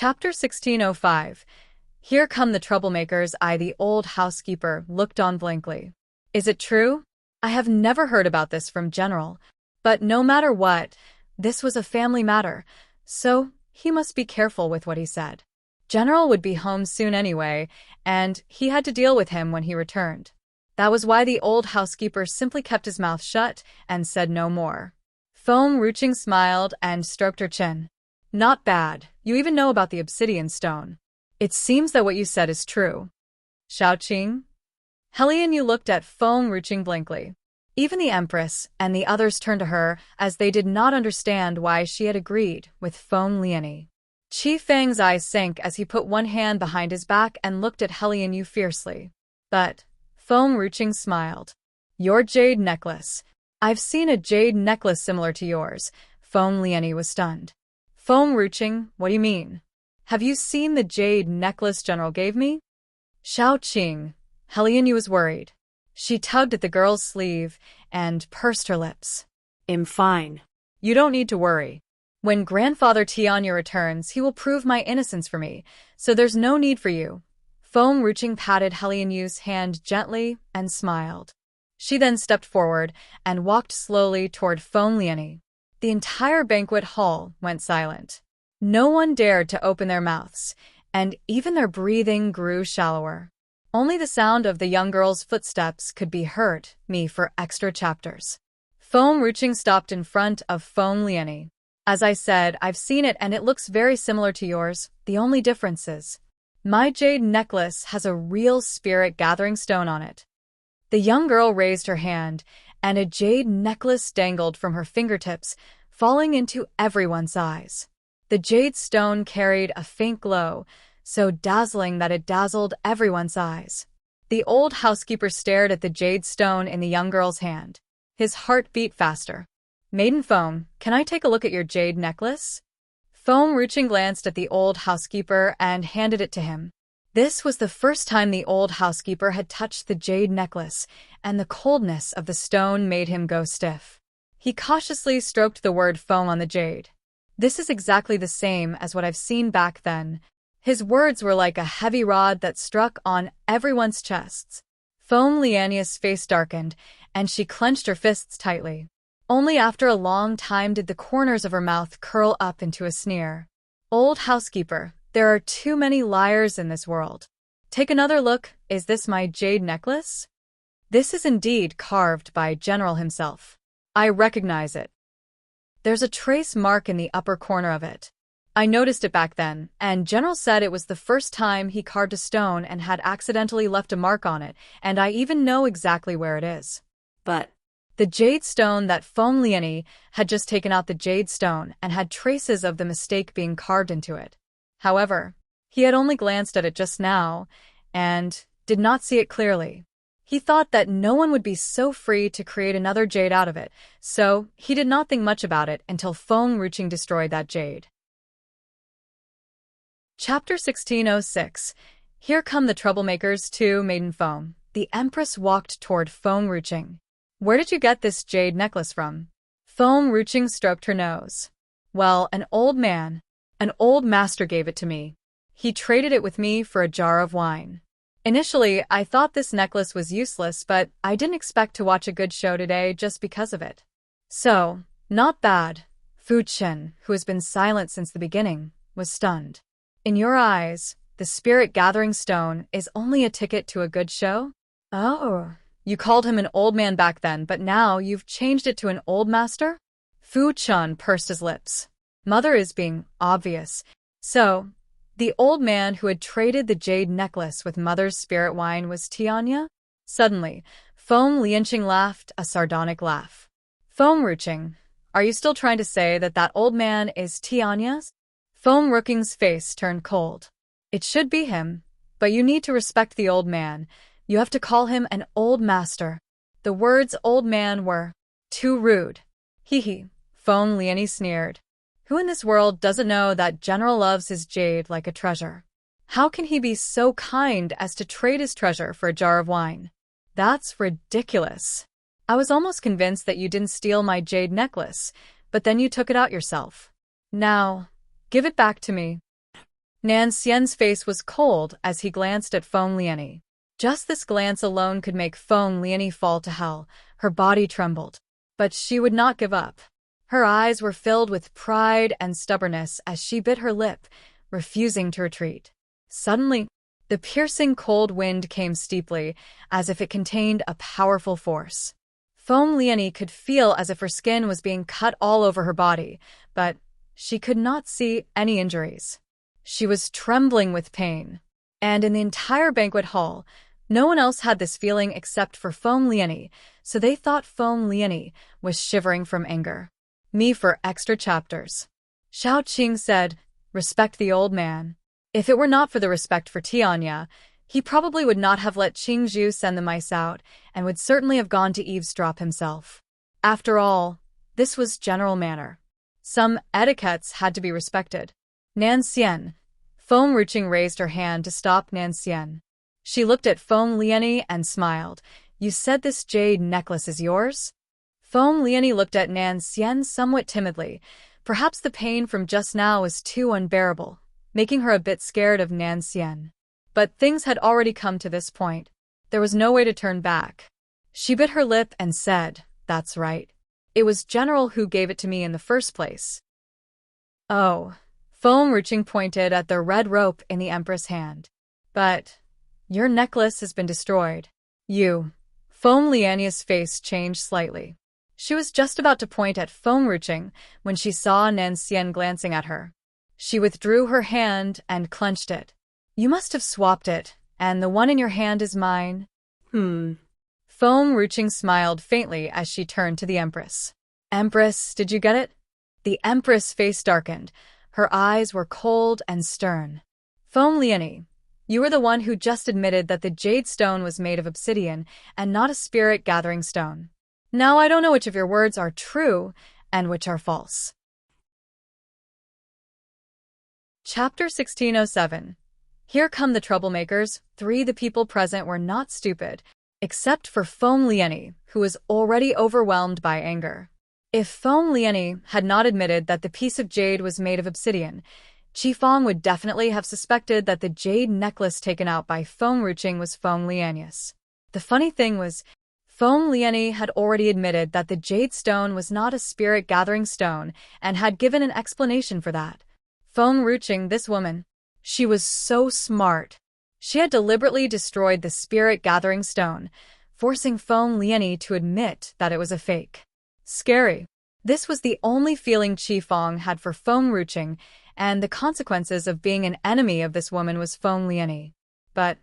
Chapter 1605. Here come the troublemakers. The old housekeeper, looked on blankly. Is it true? I have never heard about this from General. But no matter what, this was a family matter, so he must be careful with what he said. General would be home soon anyway, and he had to deal with him when he returned. That was why the old housekeeper simply kept his mouth shut and said no more. Foam Ruching smiled and stroked her chin. Not bad. You even know about the obsidian stone. It seems that what you said is true. Xiaoqing? Helian Yu looked at Foam Ruching blankly. Even the Empress and the others turned to her as they did not understand why she had agreed with Foam Liani. Qi Fang's eyes sank as he put one hand behind his back and looked at Helian Yu fiercely. But Foam Ruching smiled. Your jade necklace. I've seen a jade necklace similar to yours. Foam Liani was stunned. Foam Ruching, what do you mean? Have you seen the jade necklace General gave me? Xiaoqing. Helian Yu was worried. She tugged at the girl's sleeve and pursed her lips. I'm fine. You don't need to worry. When Grandfather Tianya returns, he will prove my innocence for me, so there's no need for you. Foam Ruching patted Helian Yu's hand gently and smiled. She then stepped forward and walked slowly toward Foam Liani. The entire banquet hall went silent. No one dared to open their mouths, and even their breathing grew shallower. Only the sound of the young girl's footsteps could be heard. Me for extra chapters. Foam Ruching stopped in front of Foam Liani. As I said, I've seen it and it looks very similar to yours. The only difference is, my jade necklace has a real spirit-gathering stone on it. The young girl raised her hand, and a jade necklace dangled from her fingertips, falling into everyone's eyes. The jade stone carried a faint glow, so dazzling that it dazzled everyone's eyes. The old housekeeper stared at the jade stone in the young girl's hand. His heart beat faster. Maiden Foam, can I take a look at your jade necklace? Foam Ruching glanced at the old housekeeper and handed it to him. This was the first time the old housekeeper had touched the jade necklace, and the coldness of the stone made him go stiff. He cautiously stroked the word foam on the jade. This is exactly the same as what I've seen back then. His words were like a heavy rod that struck on everyone's chests. Foam Liania's face darkened, and she clenched her fists tightly. Only after a long time did the corners of her mouth curl up into a sneer. Old housekeeper, there are too many liars in this world. Take another look. Is this my jade necklace? This is indeed carved by General himself. I recognize it. There's a trace mark in the upper corner of it. I noticed it back then, and General said it was the first time he carved a stone and had accidentally left a mark on it, and I even know exactly where it is. But the jade stone that Foam Liani had just taken out the jade stone and had traces of the mistake being carved into it. However, he had only glanced at it just now and did not see it clearly. He thought that no one would be so free to create another jade out of it, so he did not think much about it until Foam Ruching destroyed that jade. Chapter 1606. Here come the troublemakers too, Maiden Foam. The Empress walked toward Foam Ruching. Where did you get this jade necklace from? Foam Ruching stroked her nose. Well, an old master gave it to me. He traded it with me for a jar of wine. Initially, I thought this necklace was useless, but I didn't expect to watch a good show today just because of it. So, not bad. Fu Chen, who has been silent since the beginning, was stunned. In your eyes, the spirit-gathering stone is only a ticket to a good show? Oh, you called him an old man back then, but now you've changed it to an old master? Fu Chen pursed his lips. Mother is being obvious. So, the old man who had traded the jade necklace with Mother's spirit wine was Tianya? Suddenly, Foam Lianqing laughed a sardonic laugh. Foam Ruching, are you still trying to say that that old man is Tianya's? Foam Ruching's face turned cold. It should be him, but you need to respect the old man. You have to call him an old master. The words old man were too rude. Hee hee, Foam Liani sneered. Who in this world doesn't know that General loves his jade like a treasure? How can he be so kind as to trade his treasure for a jar of wine? That's ridiculous. I was almost convinced that you didn't steal my jade necklace, but then you took it out yourself. Now, give it back to me. Nan Xian's face was cold as he glanced at Feng Lianyi. Just this glance alone could make Feng Lianyi fall to hell. Her body trembled. But she would not give up. Her eyes were filled with pride and stubbornness as she bit her lip, refusing to retreat. Suddenly, the piercing cold wind came steeply, as if it contained a powerful force. Feng Lianyi could feel as if her skin was being cut all over her body, but she could not see any injuries. She was trembling with pain. And in the entire banquet hall, no one else had this feeling except for Feng Lianyi, so they thought Feng Lianyi was shivering from anger. Me for extra chapters. Xiao Qing said, "Respect the old man." If it were not for the respect for Tianya, he probably would not have let Qingzhu send the mice out and would certainly have gone to eavesdrop himself. After all, this was general manner. Some etiquettes had to be respected. Nan Xian. Feng Ruqing raised her hand to stop Nan Xian. She looked at Feng Lianyi and smiled. "You said this jade necklace is yours?" Feng Lianyi looked at Nan Xian somewhat timidly. Perhaps the pain from just now was too unbearable, making her a bit scared of Nan Xian. But things had already come to this point. There was no way to turn back. She bit her lip and said, "That's right. It was General who gave it to me in the first place." "Oh." Feng Ruqing pointed at the red rope in the Empress' hand. "But your necklace has been destroyed." "You." Feng Lianyi's face changed slightly. She was just about to point at Feng Ruqing when she saw Nan Xian glancing at her. She withdrew her hand and clenched it. "You must have swapped it, and the one in your hand is mine." Feng Ruqing smiled faintly as she turned to the Empress. "Empress, did you get it?" The Empress' face darkened. Her eyes were cold and stern. "Feng Lianyi, you were the one who just admitted that the jade stone was made of obsidian and not a spirit-gathering stone. Now I don't know which of your words are true and which are false." Chapter 1607. Here come the troublemakers. 3. The people present were not stupid, except for Feng Lianyi, who was already overwhelmed by anger. If Feng Lianyi had not admitted that the piece of jade was made of obsidian, Qifeng would definitely have suspected that the jade necklace taken out by Feng Ruqing was Feng Lianyi's. The funny thing was, Feng Lianyi had already admitted that the jade stone was not a spirit-gathering stone and had given an explanation for that. Feng Ruqing, this woman, she was so smart. She had deliberately destroyed the spirit-gathering stone, forcing Feng Lianyi to admit that it was a fake. Scary. This was the only feeling Qifeng had for Feng Ruqing, and the consequences of being an enemy of this woman was Feng Lianyi. But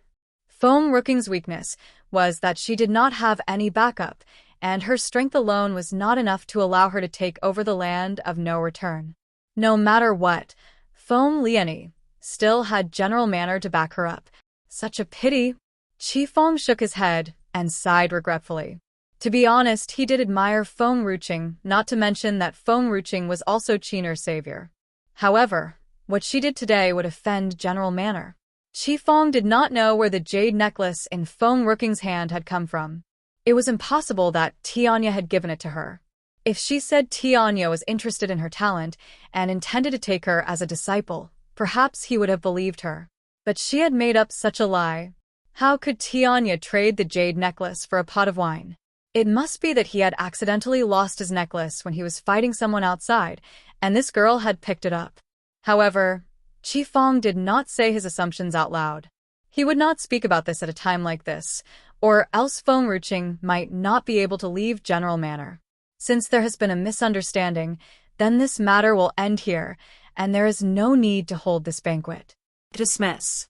Feng Ruqing's weakness was that she did not have any backup, and her strength alone was not enough to allow her to take over the land of no return. No matter what, Feng Lianyi still had general manner to back her up. Such a pity. Qifeng shook his head and sighed regretfully. To be honest, he did admire Feng Ruqing, not to mention that Feng Ruqing was also Qin'er's savior. However, what she did today would offend general manner. Qifeng did not know where the jade necklace in Feng Ruqing's hand had come from. It was impossible that Tianya had given it to her. If she said Tianya was interested in her talent and intended to take her as a disciple, perhaps he would have believed her. But she had made up such a lie. How could Tianya trade the jade necklace for a pot of wine? It must be that he had accidentally lost his necklace when he was fighting someone outside, and this girl had picked it up. However, Qifeng did not say his assumptions out loud. He would not speak about this at a time like this, or else Feng Ruqing might not be able to leave general manner. Since there has been a misunderstanding, then this matter will end here, and there is no need to hold this banquet. Dismiss.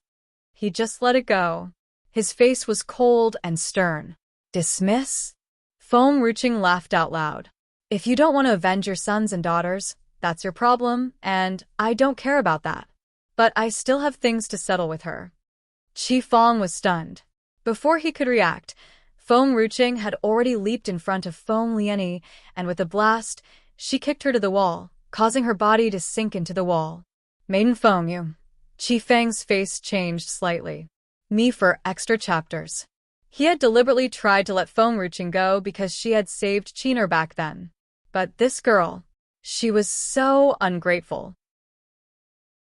He just let it go. His face was cold and stern. Dismiss? Feng Ruqing laughed out loud. If you don't want to avenge your sons and daughters, that's your problem, and I don't care about that. But I still have things to settle with her. Qifeng was stunned. Before he could react, Feng Ruqing had already leaped in front of Feng Lianyi, and with a blast, she kicked her to the wall, causing her body to sink into the wall. Maiden Feng, you. Qifeng's face changed slightly. Me for extra chapters. He had deliberately tried to let Feng Ruqing go because she had saved Qin'er back then. But this girl, she was so ungrateful.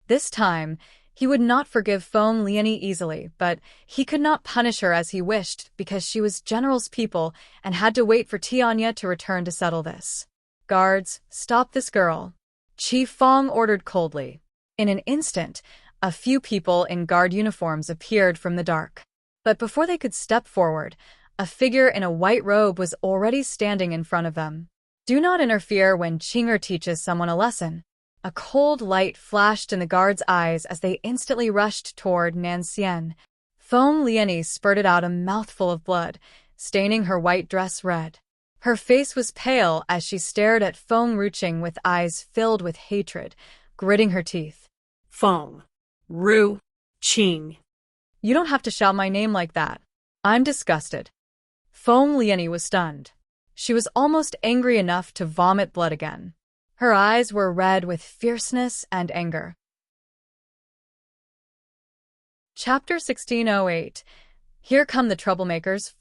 This time, He would not forgive Feng Lianyi easily, but he could not punish her as he wished because she was General's people and had to wait for Tianya to return to settle this. Guards, stop this girl, Chief Feng ordered coldly. In an instant, a few people in guard uniforms appeared from the dark. But before they could step forward, a figure in a white robe was already standing in front of them. Do not interfere when Qinger teaches someone a lesson. A cold light flashed in the guards' eyes as they instantly rushed toward Nanxian. Feng Lianyi spurted out a mouthful of blood, staining her white dress red. Her face was pale as she stared at Feng Ruqing with eyes filled with hatred, gritting her teeth. Feng Ruqing. You don't have to shout my name like that. I'm disgusted. Feng Lianyi was stunned. She was almost angry enough to vomit blood again. Her eyes were red with fierceness and anger. Chapter 1608. Here come the troublemakers,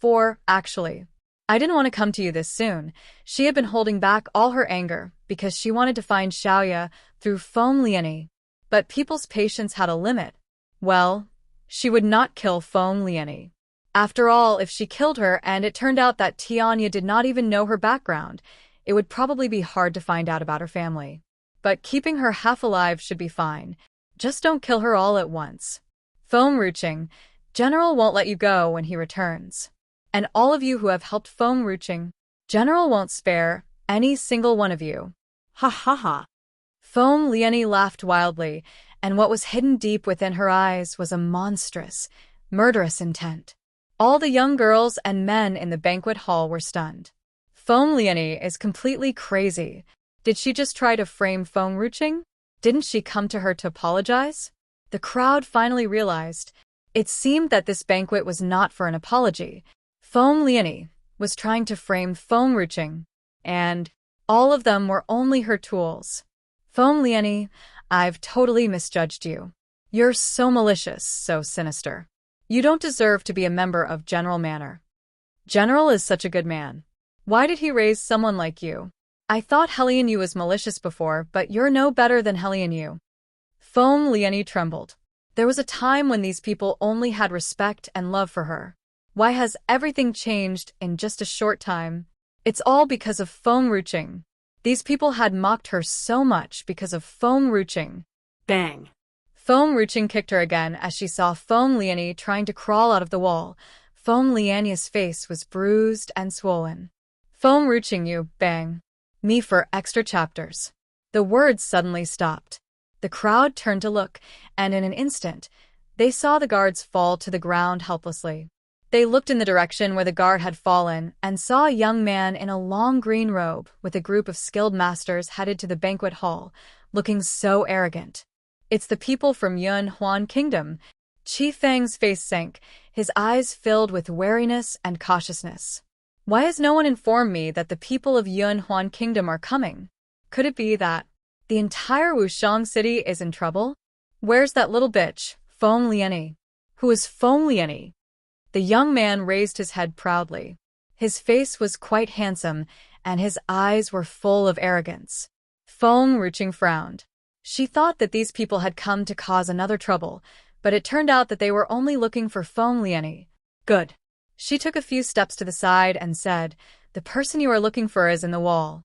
actually. I didn't want to come to you this soon. She had been holding back all her anger because she wanted to find Xiaoya through Feng Lianyi. But people's patience had a limit. Well, she would not kill Feng Lianyi. After all, if she killed her and it turned out that Tianya did not even know her background, it would probably be hard to find out about her family. But keeping her half alive should be fine. Just don't kill her all at once. Feng Ruqing, General won't let you go when he returns. And all of you who have helped Feng Ruqing, General won't spare any single one of you. Ha ha ha. Feng Lianyi laughed wildly, and what was hidden deep within her eyes was a monstrous, murderous intent. All the young girls and men in the banquet hall were stunned. Feng Lianyi is completely crazy. Did she just try to frame Feng Ruqing? Didn't she come to her to apologize? The crowd finally realized. It seemed that this banquet was not for an apology. Feng Lianyi was trying to frame Feng Ruqing, and all of them were only her tools. Feng Lianyi, I've totally misjudged you. You're so malicious, so sinister. You don't deserve to be a member of General Manor. General is such a good man. Why did he raise someone like you? I thought Helian Yu was malicious before, but you're no better than Helian Yu. Feng Lianyi trembled. There was a time when these people only had respect and love for her. Why has everything changed in just a short time? It's all because of Feng Ruqing. These people had mocked her so much because of Feng Ruqing. Bang. Feng Ruqing kicked her again as she saw Feng Lianyi trying to crawl out of the wall. Feng Lianyi's face was bruised and swollen. Feng Ruqing, you, bang. Me for extra chapters. The words suddenly stopped. The crowd turned to look, and in an instant, they saw the guards fall to the ground helplessly. They looked in the direction where the guard had fallen and saw a young man in a long green robe with a group of skilled masters headed to the banquet hall, looking so arrogant. It's the people from Yunhuan Kingdom. Qi Feng's face sank, his eyes filled with wariness and cautiousness. Why has no one informed me that the people of Yunhuan Kingdom are coming? Could it be that the entire Wushang city is in trouble? Where's that little bitch, Feng Lianyi? Who is Feng Lianyi? The young man raised his head proudly. His face was quite handsome, and his eyes were full of arrogance. Feng Ruqing frowned. She thought that these people had come to cause another trouble, but it turned out that they were only looking for Feng Lianyi. Good. She took a few steps to the side and said, "The person you are looking for is in the wall."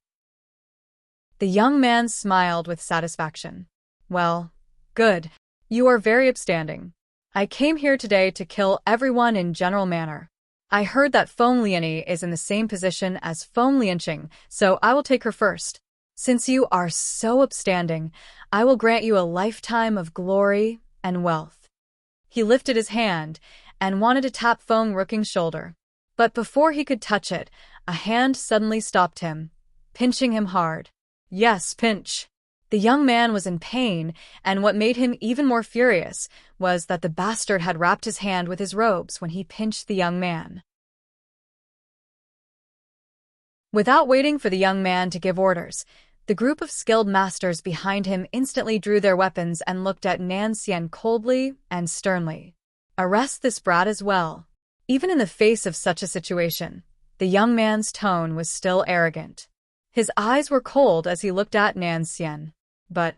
The young man smiled with satisfaction. Well, good. You are very upstanding. I came here today to kill everyone in General Manor. I heard that Feng Lianyi is in the same position as Feng Lianqing, so I will take her first. Since you are so upstanding, I will grant you a lifetime of glory and wealth. He lifted his hand and wanted to tap Feng Ruqing's shoulder. But before he could touch it, a hand suddenly stopped him, pinching him hard. Yes, pinch. The young man was in pain, and what made him even more furious was that the bastard had wrapped his hand with his robes when he pinched the young man. Without waiting for the young man to give orders, the group of skilled masters behind him instantly drew their weapons and looked at Nanxian coldly and sternly. Arrest this brat as well. Even in the face of such a situation, the young man's tone was still arrogant. His eyes were cold as he looked at Nanxian. But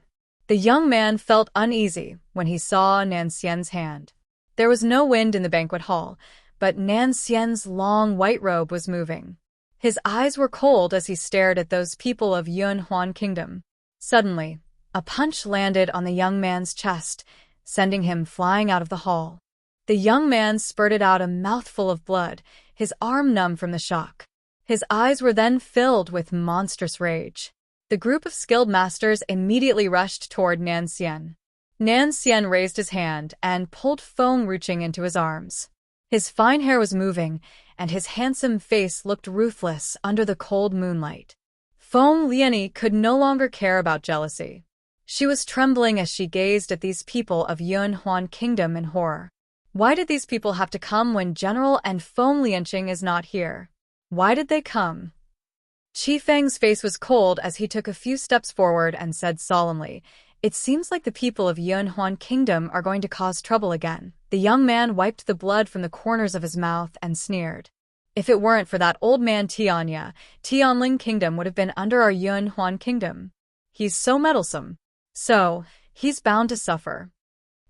The young man felt uneasy when he saw Nan Xian's hand. There was no wind in the banquet hall, but Nan Xian's long white robe was moving. His eyes were cold as he stared at those people of Yunhuan Kingdom. Suddenly, a punch landed on the young man's chest, sending him flying out of the hall. The young man spurted out a mouthful of blood, his arm numb from the shock. His eyes were then filled with monstrous rage. The group of skilled masters immediately rushed toward Nan Xian. Nan Xian raised his hand and pulled Feng Ruqing into his arms. His fine hair was moving, and his handsome face looked ruthless under the cold moonlight. Feng Lianyi could no longer care about jealousy. She was trembling as she gazed at these people of Yunhuan Kingdom in horror. Why did these people have to come when General and Feng Lianqing is not here? Why did they come? Qi Feng's face was cold as he took a few steps forward and said solemnly, "It seems like the people of Yunhuan Kingdom are going to cause trouble again." The young man wiped the blood from the corners of his mouth and sneered. "If it weren't for that old man Tianya, Tianling Kingdom would have been under our Yunhuan Kingdom. He's so meddlesome. So, he's bound to suffer."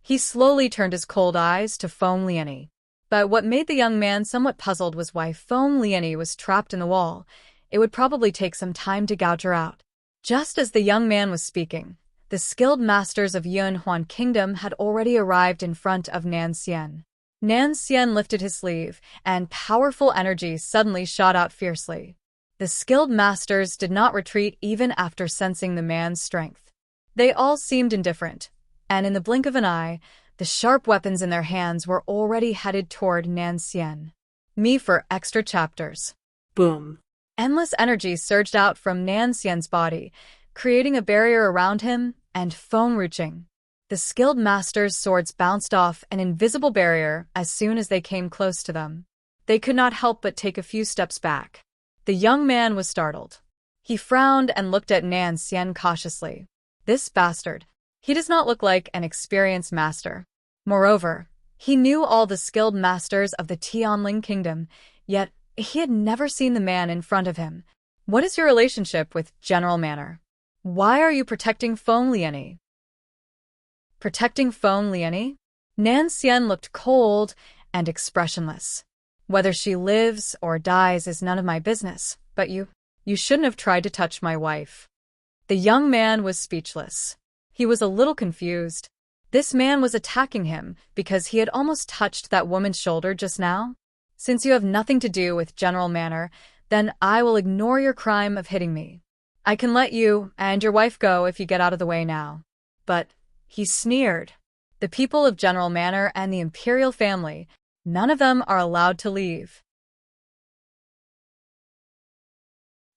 He slowly turned his cold eyes to Feng Lianyi. But what made the young man somewhat puzzled was why Feng Lianyi was trapped in the wall. It would probably take some time to gouge her out. Just as the young man was speaking, the skilled masters of Yunhuan Kingdom had already arrived in front of Nan Xian. Nan Xian lifted his sleeve, and powerful energy suddenly shot out fiercely. The skilled masters did not retreat even after sensing the man's strength. They all seemed indifferent, and in the blink of an eye, the sharp weapons in their hands were already headed toward Nan Xian. Me for extra chapters. Boom. Endless energy surged out from Nan Xian's body, creating a barrier around him and Feng Ruqing. The skilled master's swords bounced off an invisible barrier as soon as they came close to them. They could not help but take a few steps back. The young man was startled. He frowned and looked at Nan Xian cautiously. This bastard. He does not look like an experienced master. Moreover, he knew all the skilled masters of the Tianling Kingdom, yet he had never seen the man in front of him. What is your relationship with General Manor? Why are you protecting Feng Lianyi? Protecting Feng Lianyi? Nan Xian looked cold and expressionless. Whether she lives or dies is none of my business, but you shouldn't have tried to touch my wife. The young man was speechless. He was a little confused. This man was attacking him because he had almost touched that woman's shoulder just now. Since you have nothing to do with General Manor, then I will ignore your crime of hitting me. I can let you and your wife go if you get out of the way now. But, he sneered. The people of General Manor and the imperial family, none of them are allowed to leave.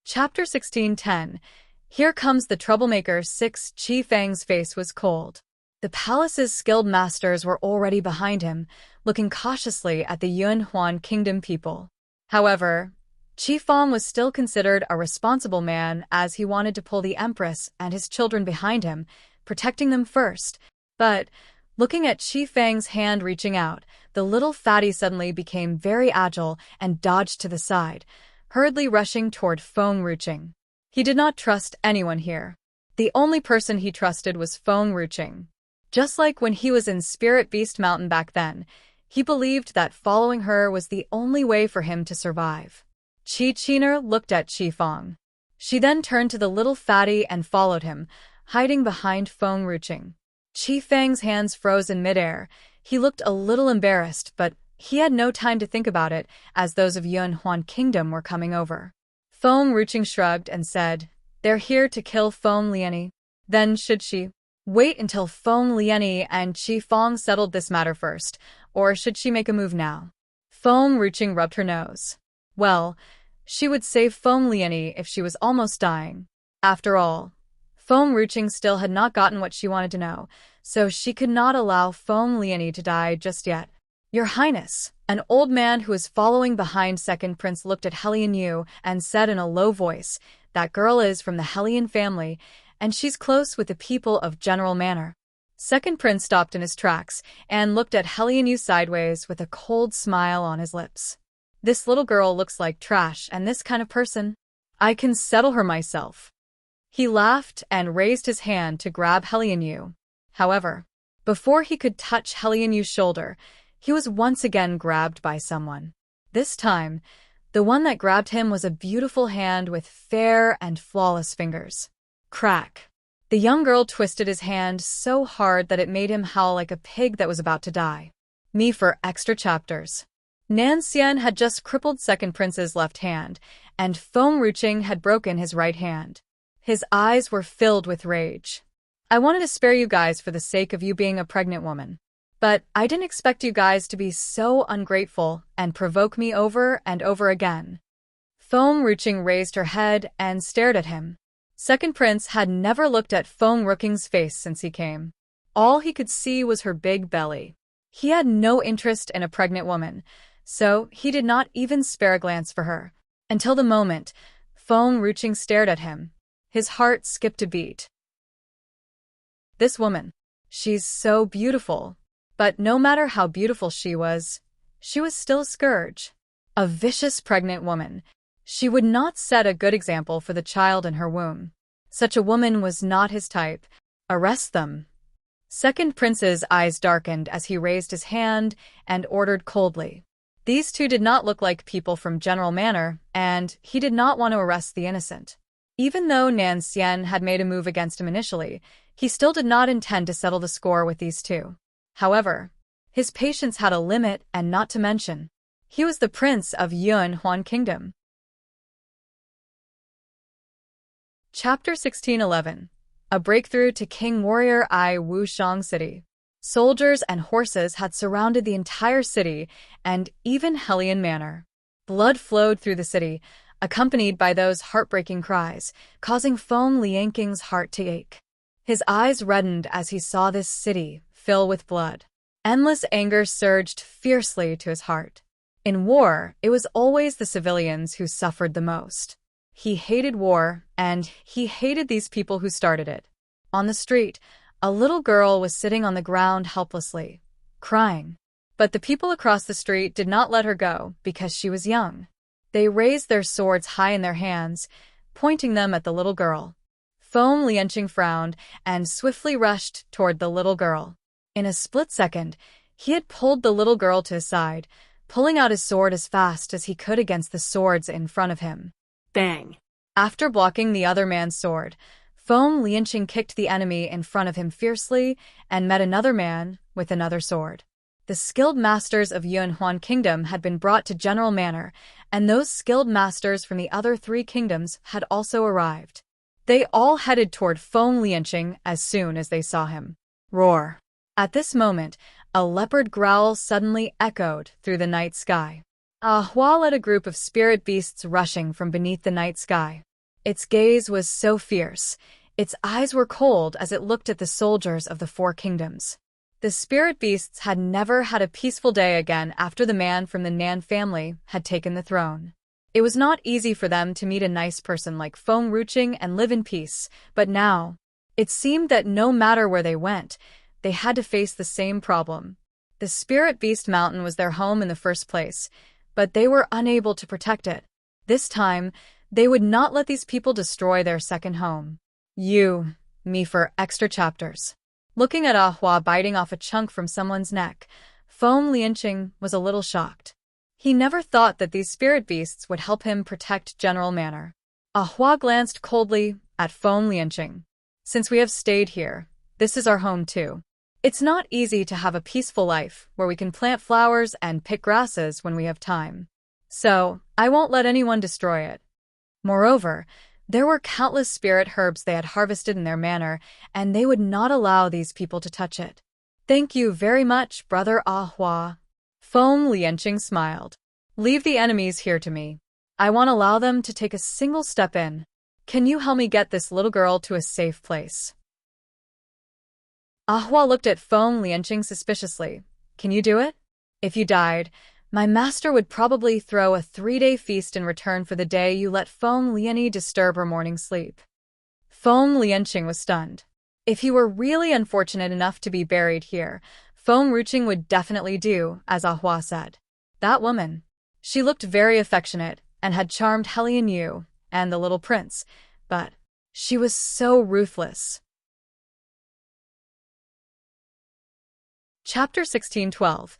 Chapter 16:10. Here comes the troublemaker 6. Qi Feng's face was cold. The palace's skilled masters were already behind him, looking cautiously at the Yunhuan Kingdom people. However, Qi Feng was still considered a responsible man as he wanted to pull the Empress and his children behind him, protecting them first. But, looking at Qi Feng's hand reaching out, the little fatty suddenly became very agile and dodged to the side, hurriedly rushing toward Feng Ruqing. He did not trust anyone here. The only person he trusted was Feng Ruqing. Just like when he was in Spirit Beast Mountain back then, he believed that following her was the only way for him to survive. Qi Qiner looked at Qi Feng. She then turned to the little fatty and followed him, hiding behind Feng Ruqing. Qi Feng's hands froze in midair. He looked a little embarrassed, but he had no time to think about it as those of Yunhuan Kingdom were coming over. Feng Ruqing shrugged and said, "They're here to kill Feng Lianyi. Then should she wait until Feng Lianyi and Qi Feng settled this matter first, or should she make a move now?" Feng Ruqing rubbed her nose. Well, she would save Feng Lianyi if she was almost dying. After all, Feng Ruqing still had not gotten what she wanted to know, so she could not allow Feng Lianyi to die just yet. "Your Highness," an old man who was following behind Second Prince looked at Hellion Yu and said in a low voice, "That girl is from the Hellion family, and she's close with the people of General Manor." Second Prince stopped in his tracks and looked at Hellion Yu sideways with a cold smile on his lips. "This little girl looks like trash, and this kind of person, I can settle her myself." He laughed and raised his hand to grab Helianyu. However, before he could touch Helianyu's shoulder, he was once again grabbed by someone. This time, the one that grabbed him was a beautiful hand with fair and flawless fingers. Crack! The young girl twisted his hand so hard that it made him howl like a pig that was about to die. Me for extra chapters. Nan Xian had just crippled Second Prince's left hand, and Feng Ruqing had broken his right hand. His eyes were filled with rage. I wanted to spare you guys for the sake of you being a pregnant woman. But I didn't expect you guys to be so ungrateful and provoke me over and over again. Feng Ruqing raised her head and stared at him. Second Prince had never looked at Feng Ruqing's face since he came. All he could see was her big belly. He had no interest in a pregnant woman, so he did not even spare a glance for her. Until the moment, Feng Ruqing stared at him. His heart skipped a beat. This woman. She's so beautiful. But no matter how beautiful she was still a scourge. A vicious pregnant woman. She would not set a good example for the child in her womb. Such a woman was not his type. Arrest them. Second Prince's eyes darkened as he raised his hand and ordered coldly. These two did not look like people from General Manor, and he did not want to arrest the innocent. Even though Nan Xian had made a move against him initially, he still did not intend to settle the score with these two. However, his patience had a limit, and not to mention, he was the prince of Yunhuan Kingdom. Chapter 1611. A breakthrough to King Warrior I Wushang City. Soldiers and horses had surrounded the entire city and even Helian Manor. Blood flowed through the city, accompanied by those heartbreaking cries, causing Feng Lianking's heart to ache. His eyes reddened as he saw this city fill with blood. Endless anger surged fiercely to his heart. In war, it was always the civilians who suffered the most. He hated war, and he hated these people who started it. On the street, a little girl was sitting on the ground helplessly, crying. But the people across the street did not let her go because she was young. They raised their swords high in their hands, pointing them at the little girl. Feng Lianqing frowned and swiftly rushed toward the little girl. In a split second, he had pulled the little girl to his side, pulling out his sword as fast as he could against the swords in front of him. Bang! After blocking the other man's sword, Feng Lianqing kicked the enemy in front of him fiercely and met another man with another sword. The skilled masters of Yunhuan Kingdom had been brought to General Manor, and those skilled masters from the other three kingdoms had also arrived. They all headed toward Feng Lianqing as soon as they saw him. Roar! At this moment, a leopard growl suddenly echoed through the night sky. Ahua led a group of spirit beasts rushing from beneath the night sky. Its gaze was so fierce, its eyes were cold as it looked at the soldiers of the four kingdoms. The spirit beasts had never had a peaceful day again after the man from the Nan family had taken the throne. It was not easy for them to meet a nice person like Feng Ruqing and live in peace, but now, it seemed that no matter where they went, they had to face the same problem. The Spirit Beast Mountain was their home in the first place, but they were unable to protect it. This time, they would not let these people destroy their second home. Me for extra chapters. Looking at Ahua biting off a chunk from someone's neck, Feng Lianqing was a little shocked. He never thought that these spirit beasts would help him protect General Manor. Ahua glanced coldly at Feng Lianqing. Since we have stayed here, this is our home too. It's not easy to have a peaceful life where we can plant flowers and pick grasses when we have time. So, I won't let anyone destroy it. Moreover, there were countless spirit herbs they had harvested in their manor, and they would not allow these people to touch it. Thank you very much, Brother Ahua. Feng Lianqing smiled. Leave the enemies here to me. I won't allow them to take a single step in. Can you help me get this little girl to a safe place? Ahua looked at Feng Lianqing suspiciously. Can you do it? If you died, my master would probably throw a 3-day feast in return for the day you let Feng Lianyi disturb her morning sleep. Feng Lianqing was stunned. If he were really unfortunate enough to be buried here, Feng Ruqing would definitely do as Ahua said. That woman. She looked very affectionate and had charmed Helian Yu and the little prince, but She was so ruthless. Chapter 16:12.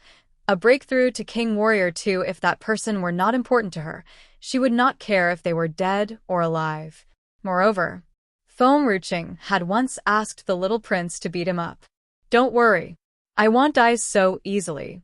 A breakthrough to King Warrior 2. If that person were not important to her, she would not care if they were dead or alive. Moreover, Foam Ruching had once asked the little prince to beat him up. Don't worry. I won't die so easily.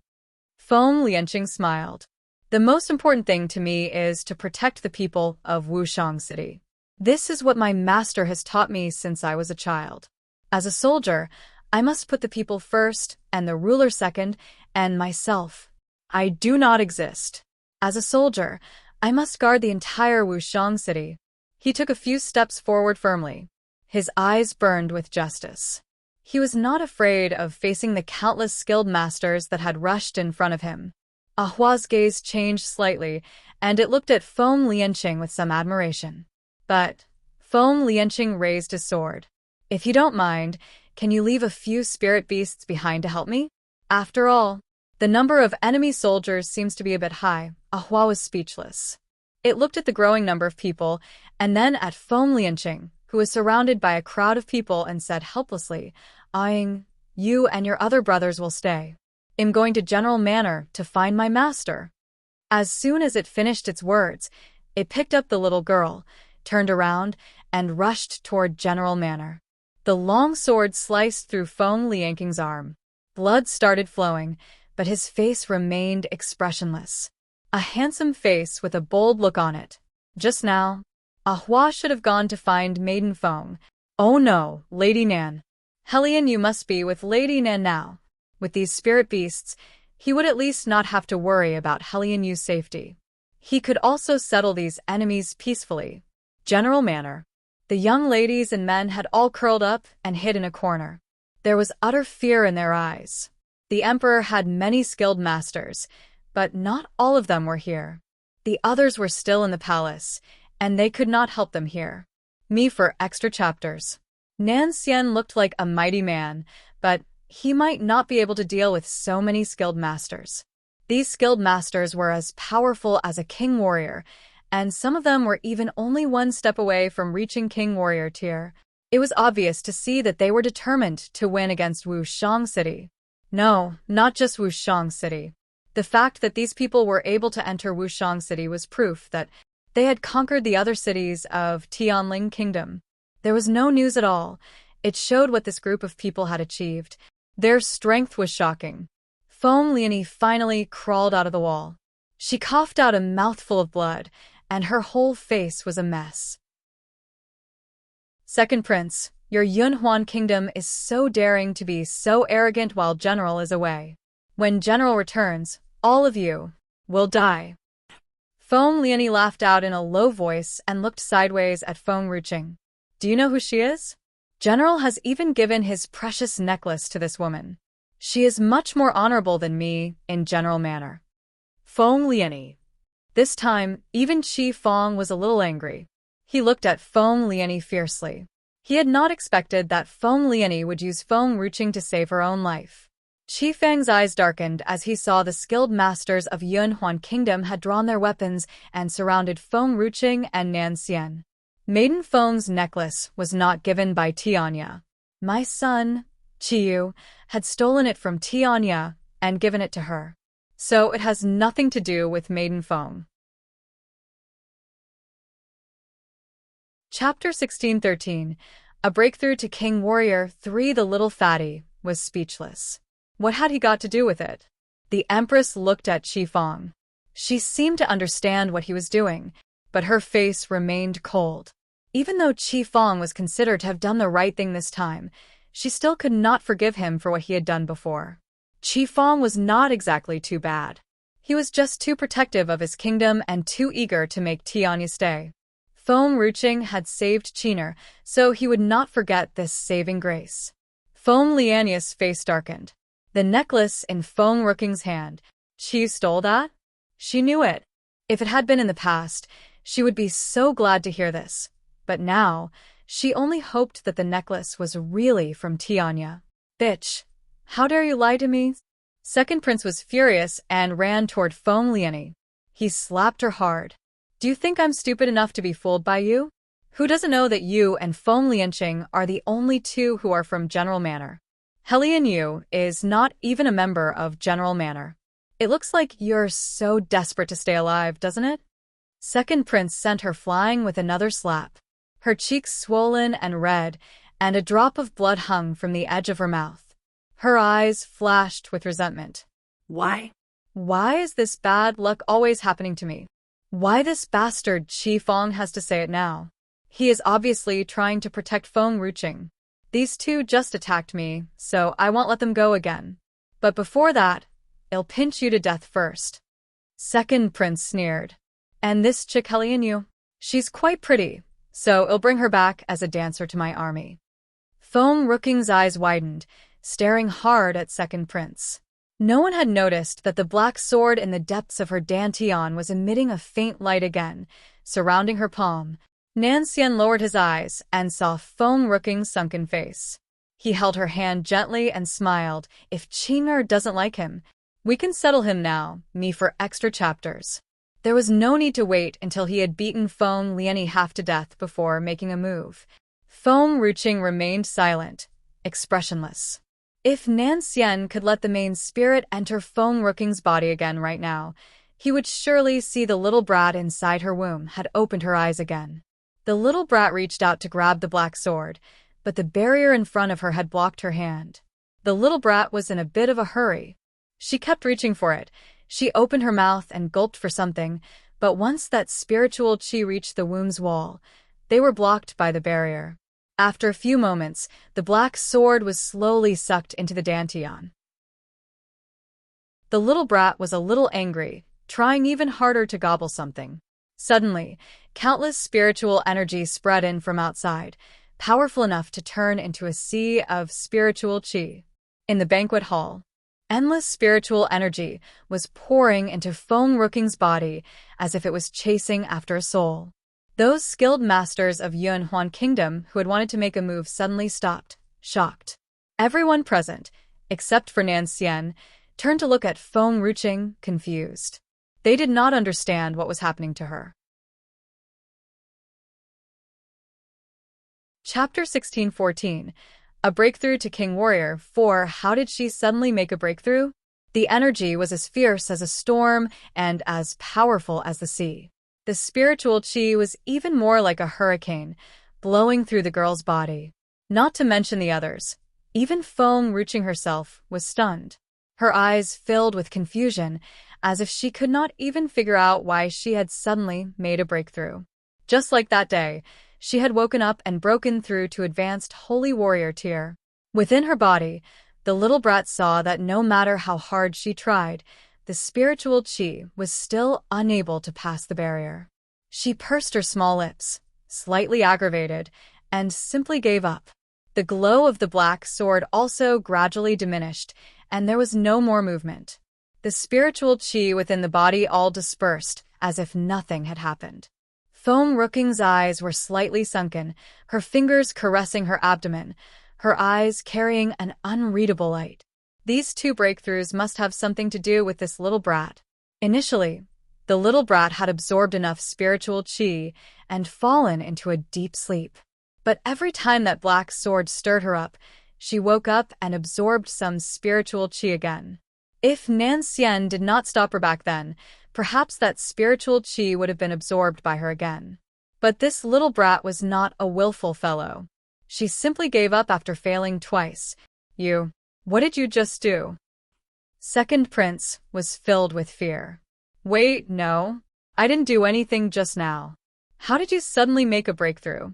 Foam Lianqing smiled. The most important thing to me is to protect the people of Wushang City. This is what my master has taught me since I was a child. As a soldier, I must put the people first, and the ruler second, and myself. I do not exist. As a soldier, I must guard the entire Wushang City. He took a few steps forward firmly. His eyes burned with justice. He was not afraid of facing the countless skilled masters that had rushed in front of him. Ahua's gaze changed slightly, and it looked at Foam Lianqing with some admiration. But Foam Lianqing raised his sword. If you don't mind, can you leave a few spirit beasts behind to help me? After all, the number of enemy soldiers seems to be a bit high. Ahua was speechless. It looked at the growing number of people, and then at Foam Lianqing, who was surrounded by a crowd of people, and said helplessly, eyeing, you and your other brothers will stay. I'm going to General Manor to find my master. As soon as it finished its words, it picked up the little girl, turned around, and rushed toward General Manor. The long sword sliced through Foam Lianqing's arm. Blood started flowing, but his face remained expressionless. A handsome face with a bold look on it. Just now, Ahua should have gone to find Maiden Feng. Oh no, Lady Nan. Hellion, you must be with Lady Nan now. With these spirit beasts, he would at least not have to worry about Hellion Yu's safety. He could also settle these enemies peacefully. General Manor. The young ladies and men had all curled up and hid in a corner. There was utter fear in their eyes. The emperor had many skilled masters, but not all of them were here. The others were still in the palace, and they could not help them here. Me for extra chapters. Nan Xian looked like a mighty man, but he might not be able to deal with so many skilled masters. These skilled masters were as powerful as a king warrior, and some of them were even only one step away from reaching king warrior tier. It was obvious to see that they were determined to win against Wushang City. No, not just Wushang City. The fact that these people were able to enter Wushang City was proof that they had conquered the other cities of Tianling Kingdom. There was no news at all. It showed what this group of people had achieved. Their strength was shocking. Foam Lianqing finally crawled out of the wall. She coughed out a mouthful of blood, and her whole face was a mess. Second Prince, your Yunhuan Kingdom is so daring to be so arrogant while General is away. When General returns, all of you will die. Foam Lianqing laughed out in a low voice and looked sideways at Foam Ruching. Do you know who she is? General has even given his precious necklace to this woman. She is much more honorable than me in General Manor. Foam Lianqing. This time, even Qi Fong was a little angry. He looked at Foam Lianqing fiercely. He had not expected that Foam Lianqing would use Foam Ruching to save her own life. Qi Fang's eyes darkened as he saw the skilled masters of Yunhuan Kingdom had drawn their weapons and surrounded Foam Ruching and Nan Xian. Maiden Feng's necklace was not given by Tianya. My son, Qiyu, had stolen it from Tianya and given it to her. So it has nothing to do with Maiden Feng. Chapter 16:13. A breakthrough to King Warrior 3. The little fatty was speechless. What had he got to do with it? The Empress looked at Qi Fong. She seemed to understand what he was doing, but her face remained cold. Even though Qi Fong was considered to have done the right thing this time, she still could not forgive him for what he had done before. Qi Fong was not exactly too bad. He was just too protective of his kingdom and too eager to make Tianya stay. Foam Ruching had saved Qiner, so he would not forget this saving grace. Foam Lianqing's face darkened. The necklace in Foam Ruching's hand. She stole that? She knew it. If it had been in the past, she would be so glad to hear this. But now, she only hoped that the necklace was really from Tianya. Bitch! How dare you lie to me? Second Prince was furious and ran toward Foam Lianqing. He slapped her hard. Do you think I'm stupid enough to be fooled by you? Who doesn't know that you and Feng Lianqing are the only two who are from General Manor? Helian Yu is not even a member of General Manor. It looks like you're so desperate to stay alive, doesn't it? Second Prince sent her flying with another slap. Her cheeks swollen and red, and a drop of blood hung from the edge of her mouth. Her eyes flashed with resentment. Why? Why is this bad luck always happening to me? Why this bastard Qi Feng has to say it now? He is obviously trying to protect Feng Ruqing. These two just attacked me, so I won't let them go again. But before that, I'll pinch you to death first. Second Prince sneered. And this chick Helian Yu? She's quite pretty, so I'll bring her back as a dancer to my army. Feng Ruqing's eyes widened, staring hard at Second Prince. No one had noticed that the black sword in the depths of her dantian was emitting a faint light again, surrounding her palm. Nan Xian lowered his eyes and saw Feng Ruqing's sunken face. He held her hand gently and smiled. If Qing'er doesn't like him, we can settle him now, me for extra chapters. There was no need to wait until he had beaten Feng Lianyi half to death before making a move. Feng Ruqing remained silent, expressionless. If Nan Xian could let the main spirit enter Feng Ruqing's body again right now, he would surely see the little brat inside her womb had opened her eyes again. The little brat reached out to grab the black sword, but the barrier in front of her had blocked her hand. The little brat was in a bit of a hurry. She kept reaching for it. She opened her mouth and gulped for something, but once that spiritual qi reached the womb's wall, they were blocked by the barrier. After a few moments, the black sword was slowly sucked into the dantian. The little brat was a little angry, trying even harder to gobble something. Suddenly, countless spiritual energy spread in from outside, powerful enough to turn into a sea of spiritual qi. In the banquet hall, endless spiritual energy was pouring into Feng Ruqing's body as if it was chasing after a soul. Those skilled masters of Yunhuan Kingdom who had wanted to make a move suddenly stopped, shocked. Everyone present, except for Nan Xian, turned to look at Feng Ruqing, confused. They did not understand what was happening to her. Chapter 1614. A breakthrough to King Warrior 4. How did she suddenly make a breakthrough? The energy was as fierce as a storm and as powerful as the sea. The spiritual qi was even more like a hurricane, blowing through the girl's body. Not to mention the others. Even Feng Ruqing herself was stunned. Her eyes filled with confusion, as if she could not even figure out why she had suddenly made a breakthrough. Just like that day, she had woken up and broken through to advanced Holy Warrior tier. Within her body, the little brat saw that no matter how hard she tried, the spiritual qi was still unable to pass the barrier. She pursed her small lips, slightly aggravated, and simply gave up. The glow of the black sword also gradually diminished, and there was no more movement. The spiritual qi within the body all dispersed, as if nothing had happened. Feng Ruqing's eyes were slightly sunken, her fingers caressing her abdomen, her eyes carrying an unreadable light. These two breakthroughs must have something to do with this little brat. Initially, the little brat had absorbed enough spiritual qi and fallen into a deep sleep. But every time that black sword stirred her up, she woke up and absorbed some spiritual qi again. If Nan Xian did not stop her back then, perhaps that spiritual qi would have been absorbed by her again. But this little brat was not a willful fellow. She simply gave up after failing twice. What did you just do? Second Prince was filled with fear. Wait, no. I didn't do anything just now. How did you suddenly make a breakthrough?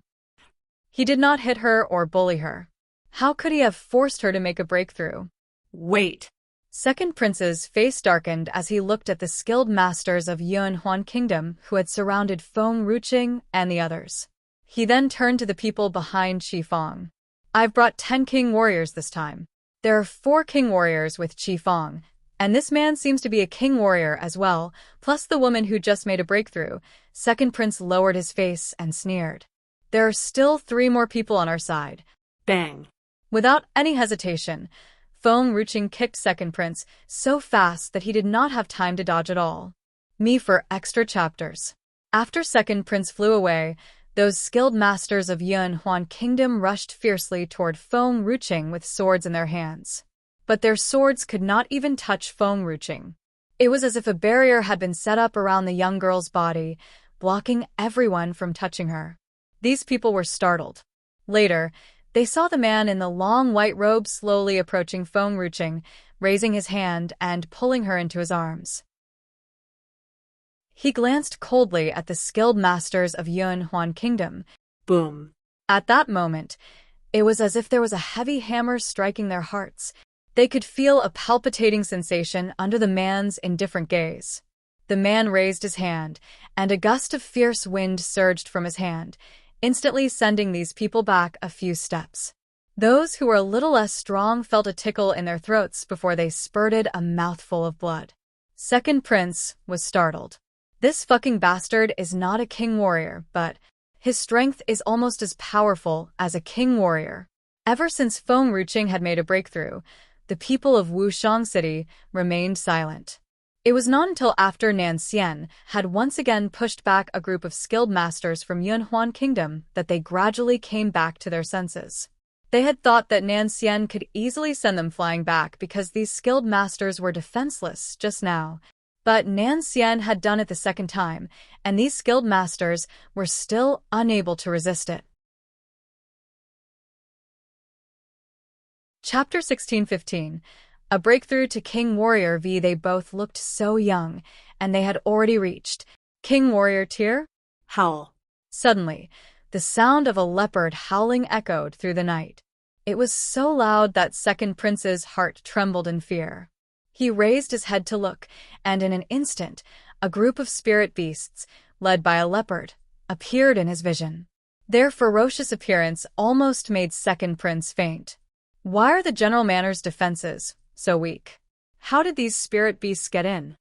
He did not hit her or bully her. How could he have forced her to make a breakthrough? Wait. Second Prince's face darkened as he looked at the skilled masters of Yunhuan Kingdom who had surrounded Feng Ruqing and the others. He then turned to the people behind Qi Feng. I've brought 10 king warriors this time. There are 4 king warriors with Qi Feng, and this man seems to be a king warrior as well, plus the woman who just made a breakthrough. Second Prince lowered his face and sneered. There are still 3 more people on our side. Bang. Without any hesitation, Feng Ruqing kicked Second Prince so fast that he did not have time to dodge at all. Me for extra chapters. After Second Prince flew away, Those skilled masters of Yun Huan Kingdom rushed fiercely toward Feng Ruqing with swords in their hands. But their swords could not even touch Feng Ruqing. It was as if a barrier had been set up around the young girl's body, blocking everyone from touching her. These people were startled. Later, they saw the man in the long white robe slowly approaching Feng Ruqing, raising his hand and pulling her into his arms. He glanced coldly at the skilled masters of Yun Huan Kingdom. Boom. At that moment, it was as if there was a heavy hammer striking their hearts. They could feel a palpitating sensation under the man's indifferent gaze. The man raised his hand, and a gust of fierce wind surged from his hand, instantly sending these people back a few steps. Those who were a little less strong felt a tickle in their throats before they spurted a mouthful of blood. Second Prince was startled. This fucking bastard is not a king warrior, but his strength is almost as powerful as a king warrior. Ever since Feng Ruqing had made a breakthrough, the people of Wushang City remained silent. It was not until after Nan Xian had once again pushed back a group of skilled masters from Yun Huan Kingdom that they gradually came back to their senses. They had thought that Nan Xian could easily send them flying back because these skilled masters were defenseless just now. But Nan Xian had done it the second time, and these skilled masters were still unable to resist it. Chapter 16:15. A breakthrough to King Warrior V. They both looked so young, and they had already reached King Warrior tier? Howl. Suddenly, the sound of a leopard howling echoed through the night. It was so loud that Second Prince's heart trembled in fear. He raised his head to look, and in an instant, a group of spirit beasts, led by a leopard, appeared in his vision. Their ferocious appearance almost made Second Prince faint. Why are the General Manor's defenses so weak? How did these spirit beasts get in?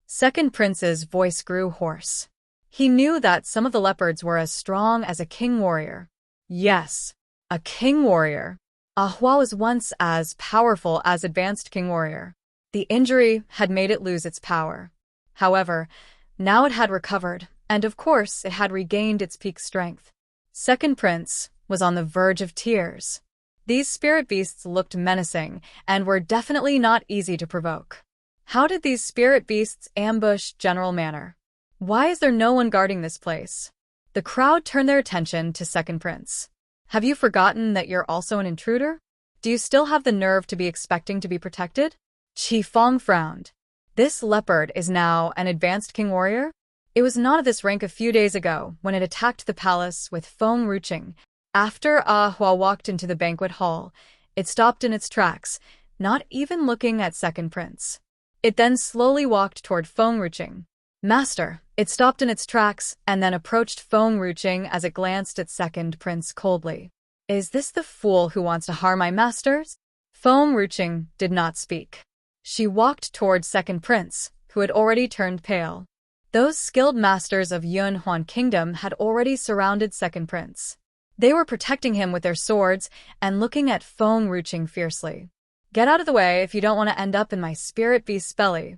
Second Prince's voice grew hoarse. He knew that some of the leopards were as strong as a king warrior. Yes, a king warrior. Ahua was once as powerful as advanced king warrior. The injury had made it lose its power. However, now it had recovered, and of course it had regained its peak strength. Second Prince was on the verge of tears. These spirit beasts looked menacing and were definitely not easy to provoke. How did these spirit beasts ambush General Manor? Why is there no one guarding this place? The crowd turned their attention to Second Prince. Have you forgotten that you're also an intruder? Do you still have the nerve to be expecting to be protected? Qi Fong frowned. This leopard is now an advanced king warrior? It was not of this rank a few days ago when it attacked the palace with Feng Ruqing. After Ahua walked into the banquet hall, it stopped in its tracks, not even looking at Second Prince. It then slowly walked toward Feng Ruqing. Master, it stopped in its tracks and then approached Feng Ruqing as it glanced at Second Prince coldly. Is this the fool who wants to harm my masters? Feng Ruqing did not speak. She walked toward Second Prince, who had already turned pale. Those skilled masters of Yun Huan Kingdom had already surrounded Second Prince. They were protecting him with their swords and looking at Feng Ruqing fiercely. Get out of the way if you don't want to end up in my spirit beast's belly.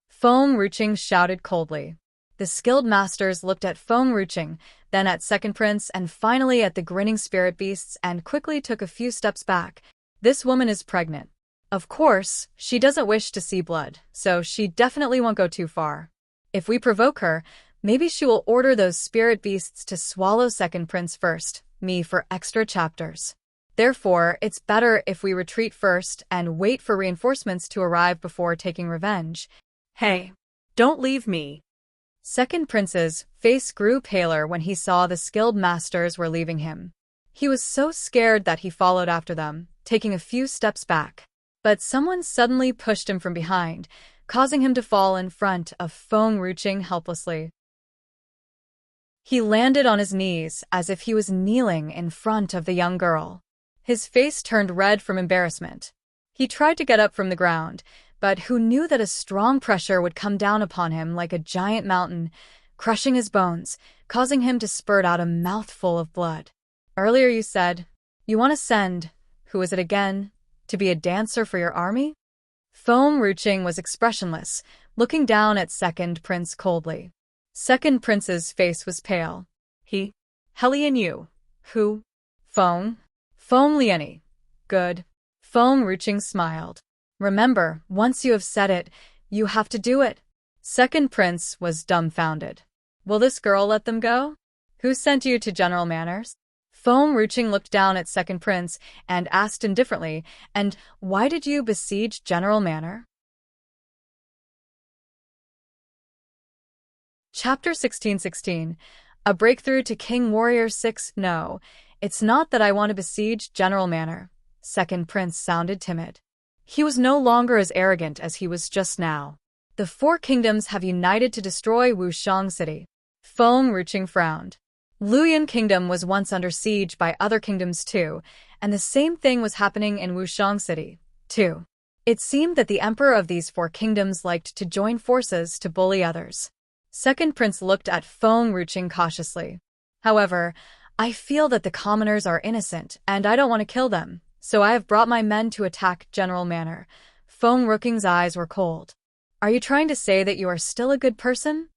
Feng Ruqing shouted coldly. The skilled masters looked at Feng Ruqing, then at Second Prince, and finally at the grinning spirit beasts and quickly took a few steps back. This woman is pregnant. Of course, she doesn't wish to see blood, so she definitely won't go too far. If we provoke her, maybe she will order those spirit beasts to swallow Second Prince first, me for extra chapters. Therefore, it's better if we retreat first and wait for reinforcements to arrive before taking revenge. Hey, don't leave me. Second Prince's face grew paler when he saw the skilled masters were leaving him. He was so scared that he followed after them, taking a few steps back. But someone suddenly pushed him from behind, causing him to fall in front of Feng Ruqing helplessly. He landed on his knees as if he was kneeling in front of the young girl. His face turned red from embarrassment. He tried to get up from the ground, but who knew that a strong pressure would come down upon him like a giant mountain, crushing his bones, causing him to spurt out a mouthful of blood. Earlier you said, you want to send, who is it again, to be a dancer for your army? Feng Ruqing was expressionless, looking down at Second Prince coldly. Second Prince's face was pale. Helian Yu. Who? Feng? Feng Liani. Good. Feng Ruching smiled. Remember, once you have said it, you have to do it. Second Prince was dumbfounded. Will this girl let them go? Who sent you to General Manners? Feng Ruching looked down at Second Prince and asked indifferently, and why did you besiege General Manor? Chapter 1616. A Breakthrough to King Warrior 6. No, it's not that I want to besiege General Manor. Second Prince sounded timid. He was no longer as arrogant as he was just now. The four kingdoms have united to destroy Wushang City. Feng Ruching frowned. Luoyang Kingdom was once under siege by other kingdoms too, and the same thing was happening in Wushang City, too. It seemed that the emperor of these four kingdoms liked to join forces to bully others. Second Prince looked at Feng Ruching cautiously. However, I feel that the commoners are innocent, and I don't want to kill them, so I have brought my men to attack General Manor. Feng Ruching's eyes were cold. Are you trying to say that you are still a good person?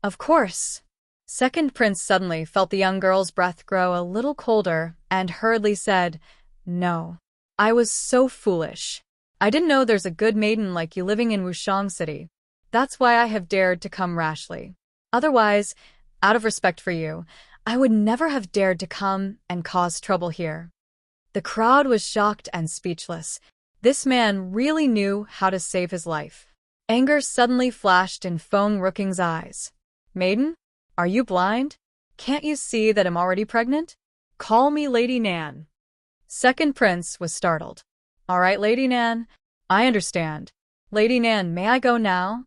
Of course. Second Prince suddenly felt the young girl's breath grow a little colder and hurriedly said, No. I was so foolish. I didn't know there's a good maiden like you living in Wushang City. That's why I have dared to come rashly. Otherwise, out of respect for you, I would never have dared to come and cause trouble here. The crowd was shocked and speechless. This man really knew how to save his life. Anger suddenly flashed in Feng Ruching's eyes. Maiden? Are you blind? Can't you see that I'm already pregnant? Call me Lady Nan. Second Prince was startled. All right, Lady Nan. I understand. Lady Nan, may I go now?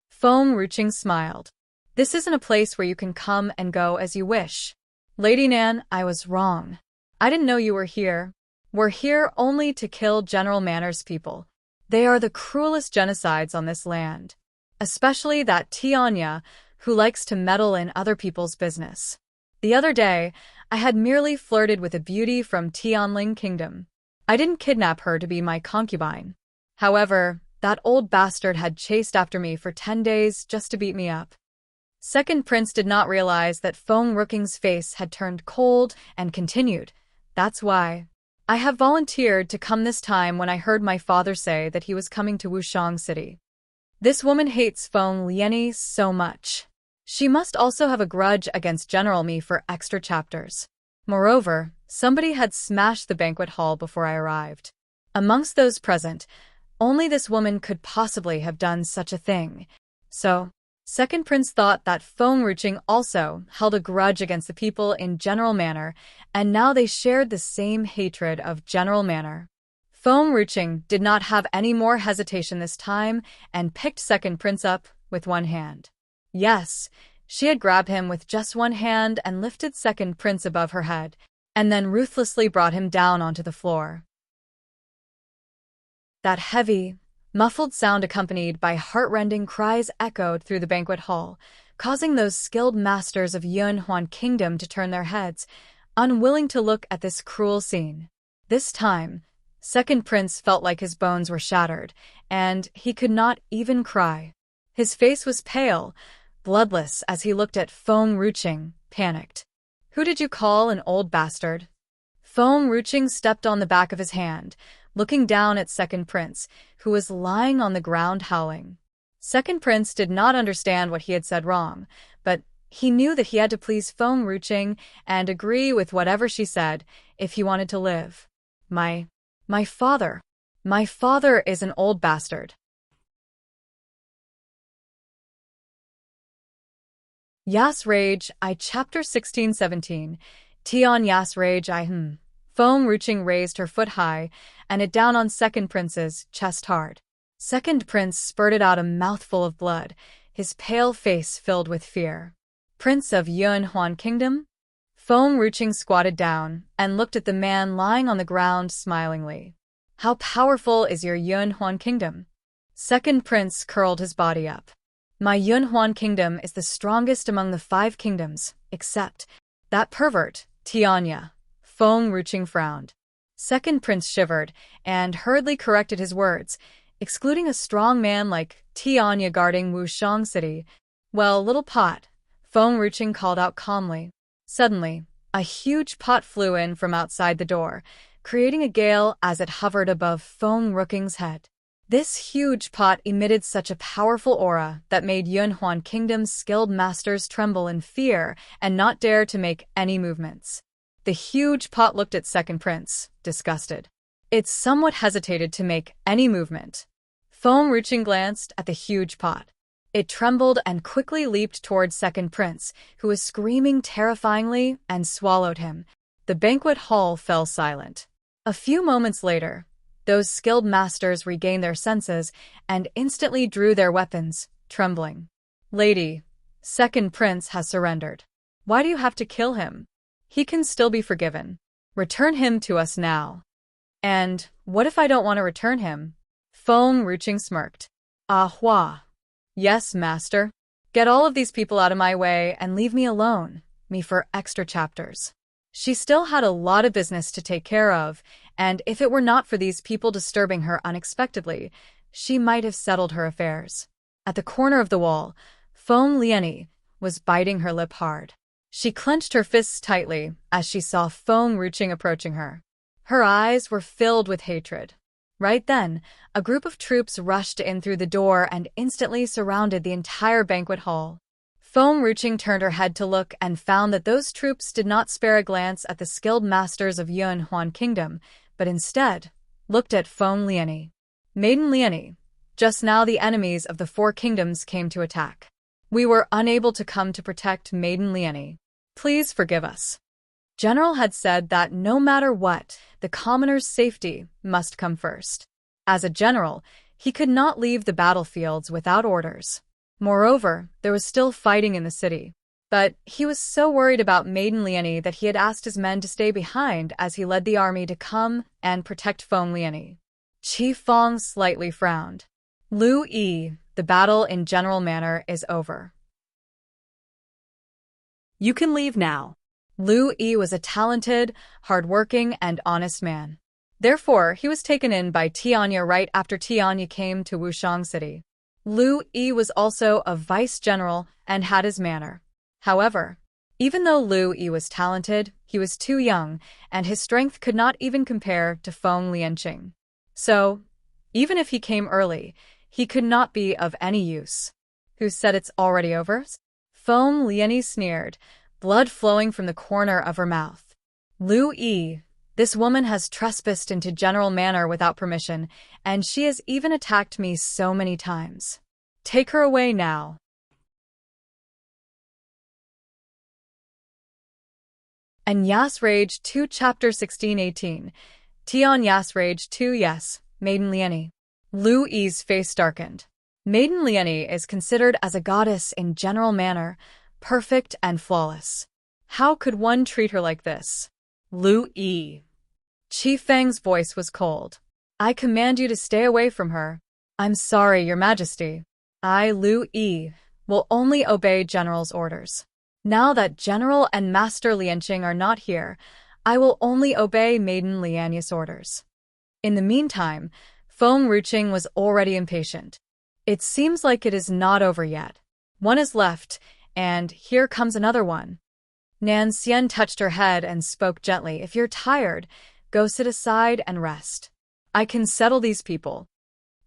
Feng Ruching smiled. This isn't a place where you can come and go as you wish. Lady Nan, I was wrong. I didn't know you were here. We're here only to kill General Manor's people. They are the cruelest genocides on this land. Especially that Tianya, who likes to meddle in other people's business. The other day, I had merely flirted with a beauty from Tianling Kingdom. I didn't kidnap her to be my concubine. However, that old bastard had chased after me for 10 days just to beat me up. Second Prince did not realize that Feng Ruching's face had turned cold and continued. That's why. I have volunteered to come this time when I heard my father say that he was coming to Wushang City. This woman hates Feng Liani so much. She must also have a grudge against General Me for extra chapters. Moreover, somebody had smashed the banquet hall before I arrived. Amongst those present, only this woman could possibly have done such a thing. So, Second Prince thought that Feng Ruching also held a grudge against the people in General Manor, and now they shared the same hatred of General Manor. Feng Ruching did not have any more hesitation this time and picked Second Prince up with one hand. Yes, she had grabbed him with just one hand and lifted Second Prince above her head, and then ruthlessly brought him down onto the floor. That heavy, muffled sound accompanied by heart-rending cries echoed through the banquet hall, causing those skilled masters of Yunhuan Kingdom to turn their heads, unwilling to look at this cruel scene. This time, Second Prince felt like his bones were shattered, and he could not even cry. His face was pale, bloodless as he looked at Feng Ruching, panicked. Who did you call an old bastard? Feng Ruching stepped on the back of his hand, looking down at Second Prince, who was lying on the ground howling. Second Prince did not understand what he had said wrong, but he knew that he had to please Feng Ruching and agree with whatever she said if he wanted to live. My father is an old bastard. Yas Rage I Chapter 1617 Tian Yas Rage I Feng Ruching raised her foot high and it down on Second Prince's chest hard. Second Prince spurted out a mouthful of blood, his pale face filled with fear. Prince of Yunhuan Kingdom? Feng Ruching squatted down and looked at the man lying on the ground smilingly. How powerful is your Yunhuan Kingdom? Second Prince curled his body up. My Yunhuan Kingdom is the strongest among the 5 kingdoms, except that pervert, Tianya. Feng Ruching frowned. Second Prince shivered and hurriedly corrected his words, excluding a strong man like Tianya guarding Wushang City. Well, little pot, Feng Ruching called out calmly. Suddenly, A huge pot flew in from outside the door, creating a gale as it hovered above Feng Ruking's head. This huge pot emitted such a powerful aura that made Yunhuan Kingdom's skilled masters tremble in fear and not dare to make any movements. The huge pot looked at Second Prince, disgusted. It somewhat hesitated to make any movement. Feng Ruqing glanced at the huge pot. It trembled and quickly leaped towards Second Prince, who was screaming terrifyingly, and swallowed him. The banquet hall fell silent. A few moments later, those skilled masters regained their senses and instantly drew their weapons, trembling. Lady, Second Prince has surrendered. Why do you have to kill him? He can still be forgiven. Return him to us now. And what if I don't want to return him? Feng Ruqing smirked. Ah hua. Yes, master. Get all of these people out of my way and leave me alone, me for extra chapters. She still had a lot of business to take care of, and if it were not for these people disturbing her unexpectedly, she might have settled her affairs. At the corner of the wall, Feng Lianyi was biting her lip hard. She clenched her fists tightly as she saw Feng Ruqing approaching her. Her eyes were filled with hatred. Right then, a group of troops rushed in through the door and instantly surrounded the entire banquet hall. Feng Ruqing turned her head to look and found that those troops did not spare a glance at the skilled masters of Yunhuan Kingdom, but instead looked at Feng Lianyi. Maiden Lianyi, just now the enemies of the four kingdoms came to attack. We were unable to come to protect Maiden Lianyi. Please forgive us. General had said that no matter what, the commoner's safety must come first. As a general, he could not leave the battlefields without orders. Moreover, there was still fighting in the city. But he was so worried about Maiden Lianyi that he had asked his men to stay behind as he led the army to come and protect Feng Lianyi. Qi Feng slightly frowned. Lu Yi, the battle in general manner is over. You can leave now. Lu Yi was a talented, hard-working, and honest man. Therefore, he was taken in by Tianya right after Tianya came to Wushang City. Lu Yi was also a vice-general and had his manner. However, even though Lu Yi was talented, he was too young, and his strength could not even compare to Feng Lianqing. So, even if he came early, he could not be of any use. Who said it's already over? Feng Lianyi sneered, blood flowing from the corner of her mouth. Lu Yi, this woman has trespassed into general manor without permission, and she has even attacked me so many times. Take her away now. And Yas Rage 2 Chapter 16-18. Tian Yas Rage 2 Yes, Maiden Lianyi. Lu Yi's face darkened. Maiden Lianyi is considered as a goddess in general manner, perfect and flawless. How could one treat her like this? Lu Yi. Qi Feng's voice was cold. I command you to stay away from her. I'm sorry, Your Majesty. I, Lu Yi, will only obey General's orders. Now that General and Master Lianqing are not here, I will only obey Maiden Lianyi's orders. In the meantime, Feng Ruqing was already impatient. It seems like it is not over yet. One is left, and here comes another one. Nan Xian touched her head and spoke gently. If you're tired, go sit aside and rest. I can settle these people.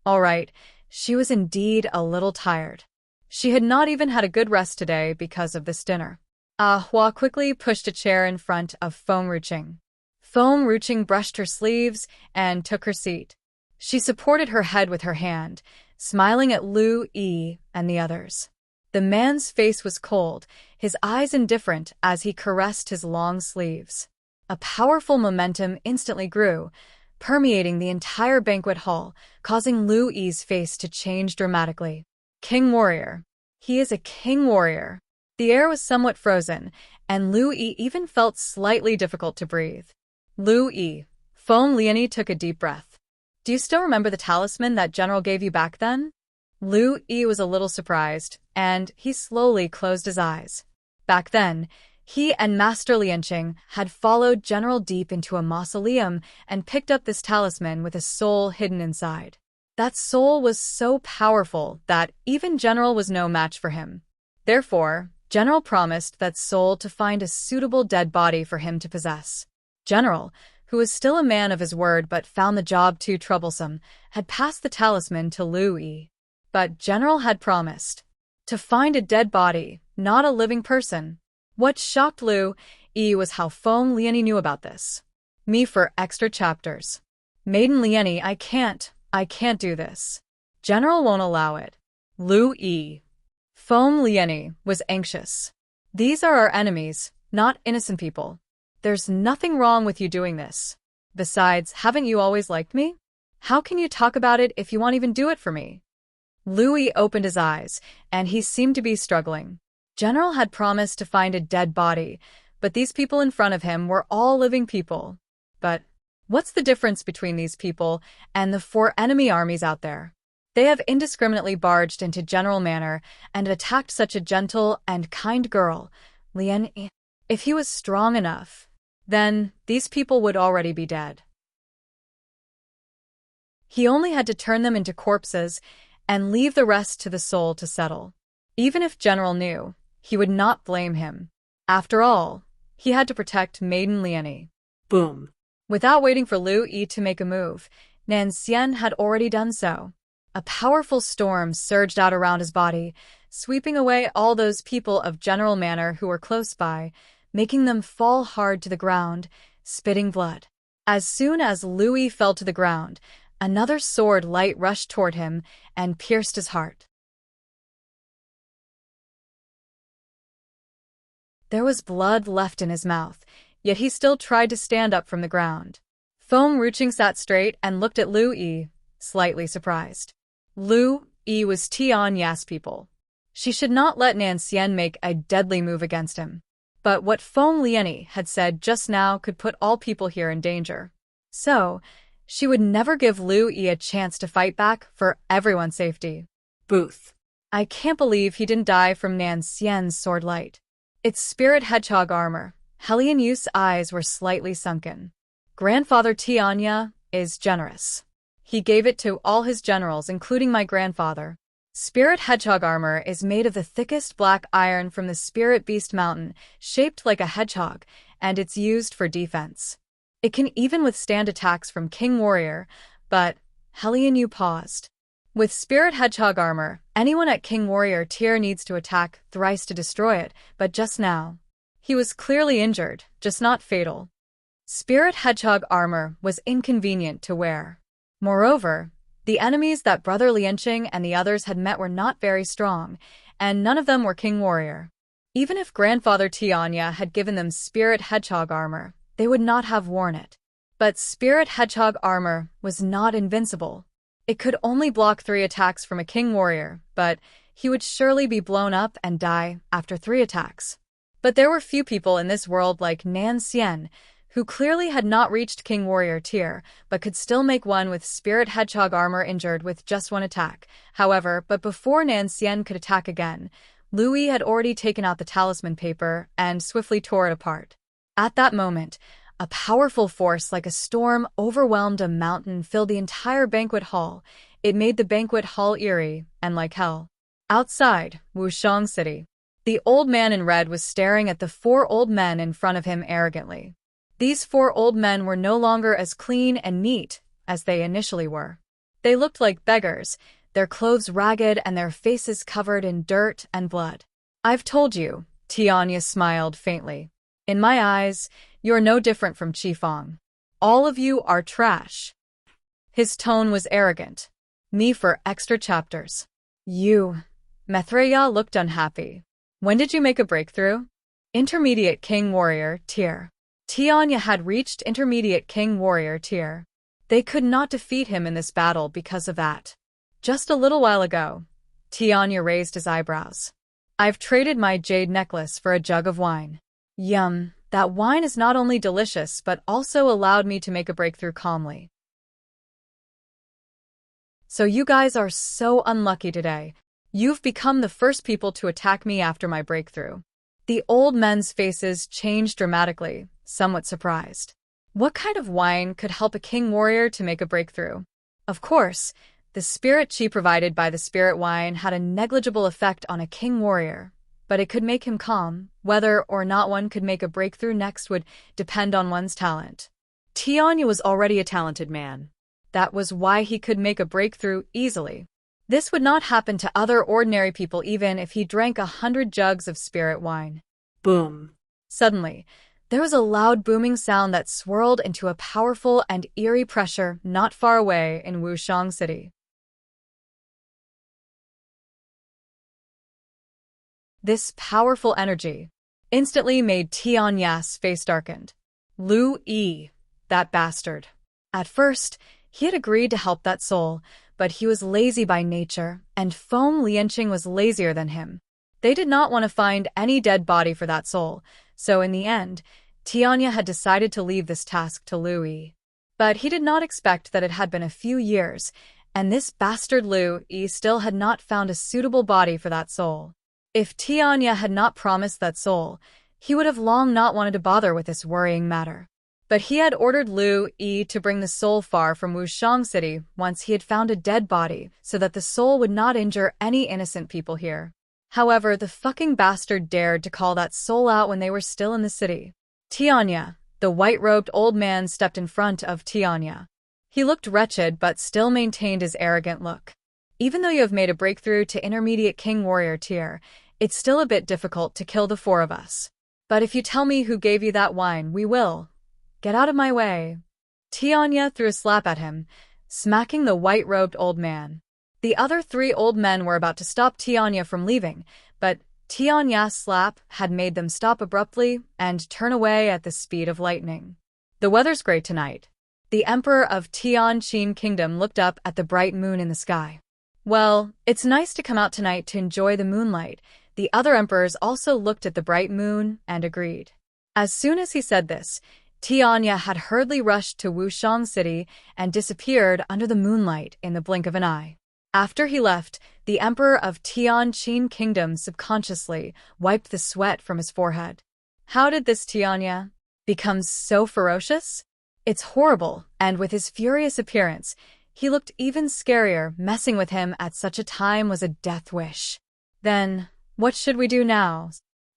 All right, she was indeed a little tired. She had not even had a good rest today because of this dinner. Ah Hua quickly pushed a chair in front of Feng Ruqing. Feng Ruqing brushed her sleeves and took her seat. She supported her head with her hand, smiling at Lu Yi and the others. The man's face was cold, his eyes indifferent as he caressed his long sleeves. A powerful momentum instantly grew, permeating the entire banquet hall, causing Lu Yi's face to change dramatically. King Warrior. He is a king warrior. The air was somewhat frozen, and Lu Yi even felt slightly difficult to breathe. Lu Yi. Feng Lianyi took a deep breath. Do you still remember the talisman that General gave you back then? Lu Yi was a little surprised, and he slowly closed his eyes. Back then, he and Master Lianqing had followed General deep into a mausoleum and picked up this talisman with a soul hidden inside. That soul was so powerful that even General was no match for him. Therefore, General promised that soul to find a suitable dead body for him to possess. General, who was still a man of his word but found the job too troublesome, had passed the talisman to Lu Yi. But General had promised to find a dead body, not a living person. What shocked Lu Yi was how Feng Lianyi knew about this. Me for extra chapters. Maiden Lianyi, I can't do this. General won't allow it. Lu Yi. Feng Lianyi was anxious. These are our enemies, not innocent people. There's nothing wrong with you doing this. Besides, haven't you always liked me? How can you talk about it if you won't even do it for me? Lu Yi opened his eyes, and he seemed to be struggling. General had promised to find a dead body, but these people in front of him were all living people. But what's the difference between these people and the 4 enemy armies out there? They have indiscriminately barged into General Manor and attacked such a gentle and kind girl, Lianyi. If he was strong enough, then these people would already be dead. He only had to turn them into corpses and leave the rest to the soul to settle. Even if General knew, he would not blame him. After all, he had to protect Maiden Lianyi. Boom. Without waiting for Lu Yi to make a move, Nan Xian had already done so. A powerful storm surged out around his body, sweeping away all those people of General Manor who were close by, making them fall hard to the ground, spitting blood. As soon as Lu Yi fell to the ground, another sword light rushed toward him and pierced his heart. There was blood left in his mouth, yet he still tried to stand up from the ground. Feng Ruqing sat straight and looked at Lu Yi, slightly surprised. Lu Yi was Tianya's people. She should not let Nan Xian make a deadly move against him. But what Feng Lianyi had said just now could put all people here in danger. So, she would never give Lu Yi a chance to fight back for everyone's safety. Booth. I can't believe he didn't die from Nan Xian's sword light. It's spirit hedgehog armor. Helian Yu's eyes were slightly sunken. Grandfather Tianya is generous. He gave it to all his generals, including my grandfather. Spirit hedgehog armor is made of the thickest black iron from the Spirit Beast Mountain, shaped like a hedgehog, and it's used for defense. It can even withstand attacks from King Warrior, but Helian Yu paused. With Spirit hedgehog armor, anyone at King Warrior tier needs to attack thrice to destroy it, but just now, he was clearly injured, just not fatal. Spirit hedgehog armor was inconvenient to wear. Moreover, the enemies that Brother Lianqing and the others had met were not very strong, and none of them were King Warrior. Even if Grandfather Tianya had given them Spirit hedgehog armor, they would not have worn it. But Spirit hedgehog armor was not invincible. It could only block 3 attacks from a King Warrior, but he would surely be blown up and die after 3 attacks. But there were few people in this world like Nan Xian, who clearly had not reached King Warrior tier, but could still make one with Spirit hedgehog armor injured with just 1 attack. However, but before Nan Xian could attack again, Lu Yi had already taken out the talisman paper and swiftly tore it apart. At that moment, a powerful force like a storm overwhelmed a mountain, filled the entire banquet hall. It made the banquet hall eerie and like hell. Outside Wushang City, the old man in red was staring at the 4 old men in front of him arrogantly. These 4 old men were no longer as clean and neat as they initially were. They looked like beggars, their clothes ragged and their faces covered in dirt and blood. I've told you, Tianya smiled faintly. In my eyes, you're no different from Qifeng. All of you are trash. His tone was arrogant. Me for extra chapters. You. Methreya looked unhappy. When did you make a breakthrough? Intermediate King Warrior tier. Tianya had reached Intermediate King Warrior tier. They could not defeat him in this battle because of that. Just a little while ago, Tianya raised his eyebrows. I've traded my jade necklace for a jug of wine. Yum, that wine is not only delicious but also allowed me to make a breakthrough calmly. So you guys are so unlucky today. You've become the first people to attack me after my breakthrough. The old men's faces changed dramatically, somewhat surprised. What kind of wine could help a king warrior to make a breakthrough? Of course, the spirit chi provided by the spirit wine had a negligible effect on a king warrior. but it could make him calm. Whether or not one could make a breakthrough next would depend on one's talent. Tianya was already a talented man. That was why he could make a breakthrough easily. This would not happen to other ordinary people even if he drank 100 jugs of spirit wine. Boom. Suddenly, there was a loud booming sound that swirled into a powerful and eerie pressure not far away in Wushang City. This powerful energy instantly made Tianya's face darkened. Lu Yi, that bastard. At first, he had agreed to help that soul, but he was lazy by nature, and Feng Lianqing was lazier than him. They did not want to find any dead body for that soul, so in the end, Tianya had decided to leave this task to Lu Yi. But he did not expect that it had been a few years, and this bastard Lu Yi still had not found a suitable body for that soul. If Tianya had not promised that soul, he would have long not wanted to bother with this worrying matter. But he had ordered Lu Yi to bring the soul far from Wushang City once he had found a dead body so that the soul would not injure any innocent people here. However, the fucking bastard dared to call that soul out when they were still in the city. Tianya, the white-robed old man, stepped in front of Tianya. He looked wretched but still maintained his arrogant look. Even though you have made a breakthrough to intermediate king warrior tier, it's still a bit difficult to kill the four of us. But if you tell me who gave you that wine, we will. Get out of my way. Tianya threw a slap at him, smacking the white-robed old man. The other three old men were about to stop Tianya from leaving, but Tianya's slap had made them stop abruptly and turn away at the speed of lightning. The weather's great tonight. The emperor of Tianqin Kingdom looked up at the bright moon in the sky. Well, it's nice to come out tonight to enjoy the moonlight. The other emperors also looked at the bright moon and agreed. As soon as he said this, Tianya had hurriedly rushed to Wushang City and disappeared under the moonlight in the blink of an eye. After he left, the emperor of Tianqin Kingdom subconsciously wiped the sweat from his forehead. How did this Tianya become so ferocious? It's horrible, and with his furious appearance, he looked even scarier. Messing with him at such a time was a death wish. Then, what should we do now?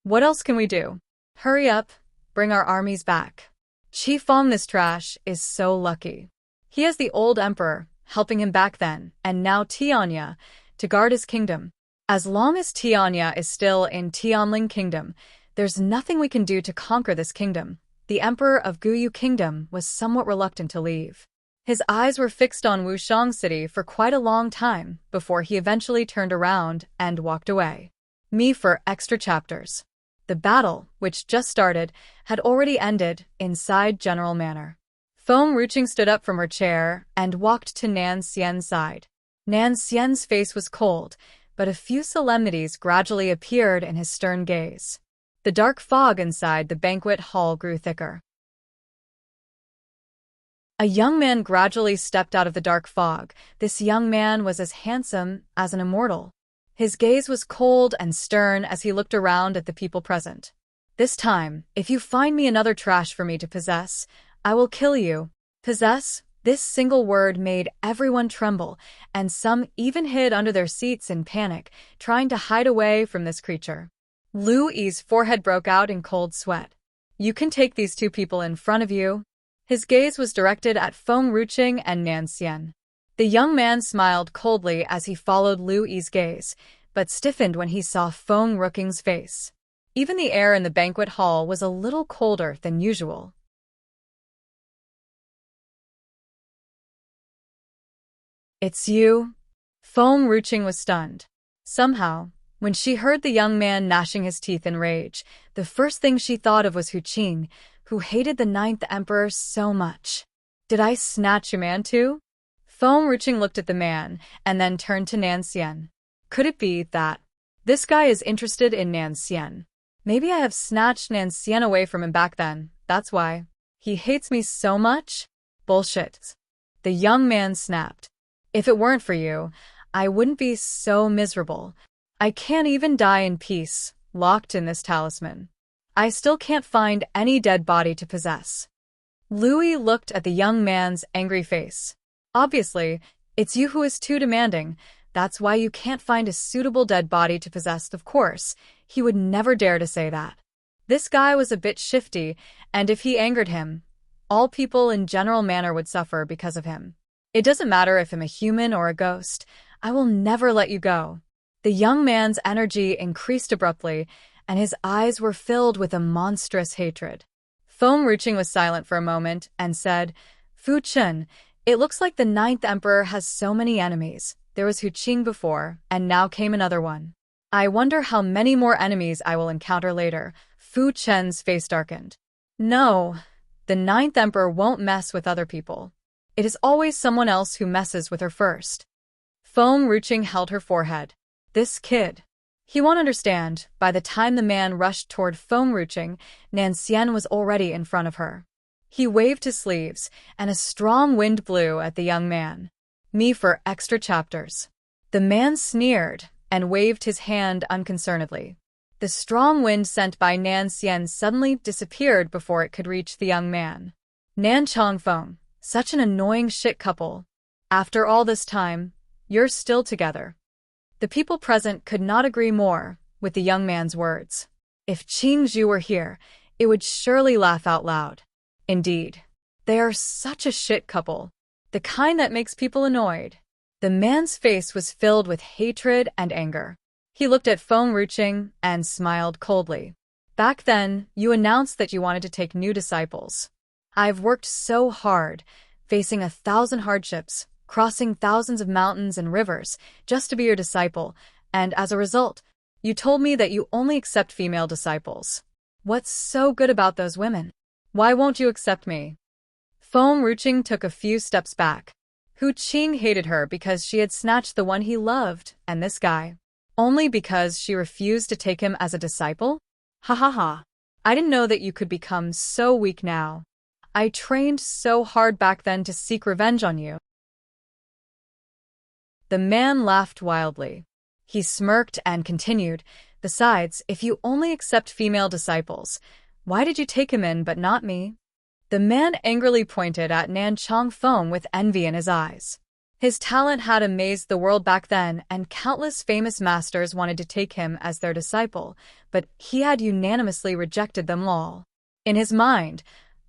What else can we do? Hurry up, bring our armies back. Qifeng, this trash, is so lucky. He has the old emperor helping him back then, and now Tianya, to guard his kingdom. As long as Tianya is still in Tianling Kingdom, there's nothing we can do to conquer this kingdom. The emperor of Guyu Kingdom was somewhat reluctant to leave. His eyes were fixed on Wushang City for quite a long time before he eventually turned around and walked away. Me for extra chapters. The battle, which just started, had already ended inside General Manor. Feng Ruching stood up from her chair and walked to Nan Xian's side. Nan Xian's face was cold, but a few solemnities gradually appeared in his stern gaze. The dark fog inside the banquet hall grew thicker. A young man gradually stepped out of the dark fog. This young man was as handsome as an immortal. His gaze was cold and stern as he looked around at the people present. This time, if you find me another trash for me to possess, I will kill you. Possess? This single word made everyone tremble, and some even hid under their seats in panic, trying to hide away from this creature. Lu Yi's forehead broke out in cold sweat. You can take these two people in front of you. His gaze was directed at Feng Ruching and Nan Xian. The young man smiled coldly as he followed Lu Yi's gaze, but stiffened when he saw Feng Ruching's face. Even the air in the banquet hall was a little colder than usual. It's you? Feng Ruching was stunned. Somehow, when she heard the young man gnashing his teeth in rage, the first thing she thought of was Hu Qing, who hated the ninth emperor so much. Did I snatch your man too? Feng Ruching looked at the man, and then turned to Nan Xian. Could it be that this guy is interested in Nan Xian? Maybe I have snatched Nan Xian away from him back then, that's why. He hates me so much? Bullshit. The young man snapped. If it weren't for you, I wouldn't be so miserable. I can't even die in peace, locked in this talisman. I still can't find any dead body to possess. Lu Yi looked at the young man's angry face. Obviously, it's you who is too demanding, That's why you can't find a suitable dead body to possess, of course. He would never dare to say that. This guy was a bit shifty, and if he angered him, all people in general manner would suffer because of him. It doesn't matter if I'm a human or a ghost. I will never let you go. The young man's energy increased abruptly, and his eyes were filled with a monstrous hatred. Foam Ruching was silent for a moment and said, Fu Chen, it looks like the Ninth Emperor has so many enemies. There was Hu Qing before, and now came another one. I wonder how many more enemies I will encounter later. Fu Chen's face darkened. No, the Ninth Emperor won't mess with other people. It is always someone else who messes with her first. Foam Ruching held her forehead. This kid. He won't understand. By the time the man rushed toward Foam Ruching, Nan Xian was already in front of her. He waved his sleeves, and a strong wind blew at the young man. Me for extra chapters. The man sneered and waved his hand unconcernedly. The strong wind sent by Nan Xian suddenly disappeared before it could reach the young man. Nan Chongfeng, such an annoying shit couple. After all this time, you're still together. The people present could not agree more with the young man's words. If Qingzhu were here, it would surely laugh out loud. Indeed, they are such a shit couple, the kind that makes people annoyed. The man's face was filled with hatred and anger. He looked at Foam Ruching and smiled coldly. Back then, you announced that you wanted to take new disciples. I've worked so hard, facing 1,000 hardships, crossing thousands of mountains and rivers, just to be your disciple, and as a result, you told me that you only accept female disciples. What's so good about those women? Why won't you accept me? Foam Ruching took a few steps back. Hu Qing hated her because she had snatched the one he loved, and this guy. Only because she refused to take him as a disciple? Ha ha ha. I didn't know that you could become so weak now. I trained so hard back then to seek revenge on you. The man laughed wildly. He smirked and continued, Besides, if you only accept female disciples, why did you take him in but not me? The man angrily pointed at Nan Chongfeng with envy in his eyes. His talent had amazed the world back then, and countless famous masters wanted to take him as their disciple, but he had unanimously rejected them all. In his mind,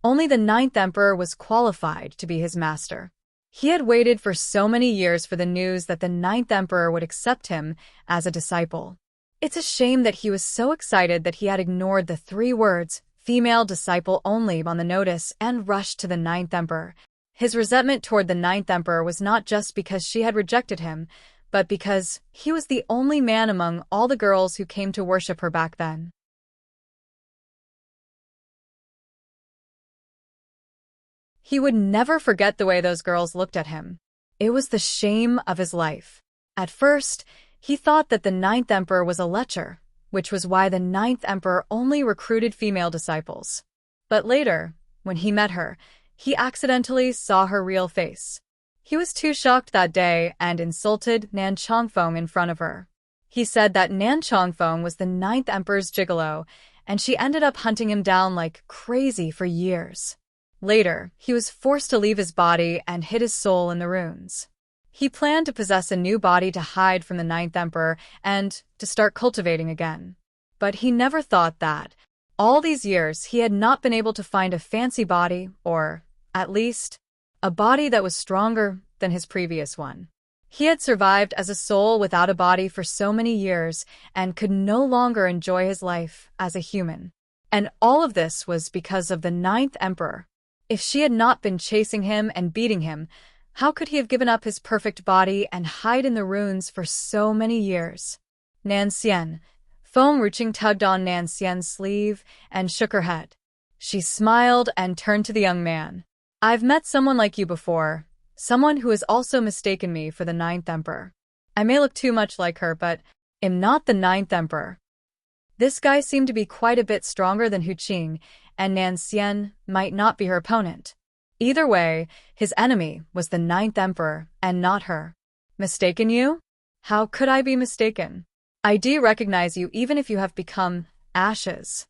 only the Ninth Emperor was qualified to be his master. He had waited for so many years for the news that the Ninth Emperor would accept him as a disciple. It's a shame that he was so excited that he had ignored the 3 words, female disciple only, on the notice and rushed to the Ninth Emperor. His resentment toward the Ninth Emperor was not just because she had rejected him, but because he was the only man among all the girls who came to worship her back then. He would never forget the way those girls looked at him. It was the shame of his life. At first, he thought that the Ninth Emperor was a lecher, which was why the Ninth Emperor only recruited female disciples. But later, when he met her, he accidentally saw her real face. He was too shocked that day and insulted Nan Chongfeng in front of her. He said that Nan Chongfeng was the Ninth Emperor's gigolo, and she ended up hunting him down like crazy for years. Later, he was forced to leave his body and hid his soul in the ruins. He planned to possess a new body to hide from the Ninth Emperor and to start cultivating again. But he never thought that, all these years, he had not been able to find a fancy body, or, at least, a body that was stronger than his previous one. He had survived as a soul without a body for so many years and could no longer enjoy his life as a human. And all of this was because of the Ninth Emperor. If she had not been chasing him and beating him, how could he have given up his perfect body and hide in the ruins for so many years? Nan Xian. Foam Ruching tugged on Nan Xian's sleeve and shook her head. She smiled and turned to the young man. I've met someone like you before, someone who has also mistaken me for the Ninth Emperor. I may look too much like her, but am not the Ninth Emperor. This guy seemed to be quite a bit stronger than Hu Qing, and Nan Xian might not be her opponent. Either way, his enemy was the Ninth Emperor and not her. Mistaken you? How could I be mistaken? I do recognize you even if you have become ashes.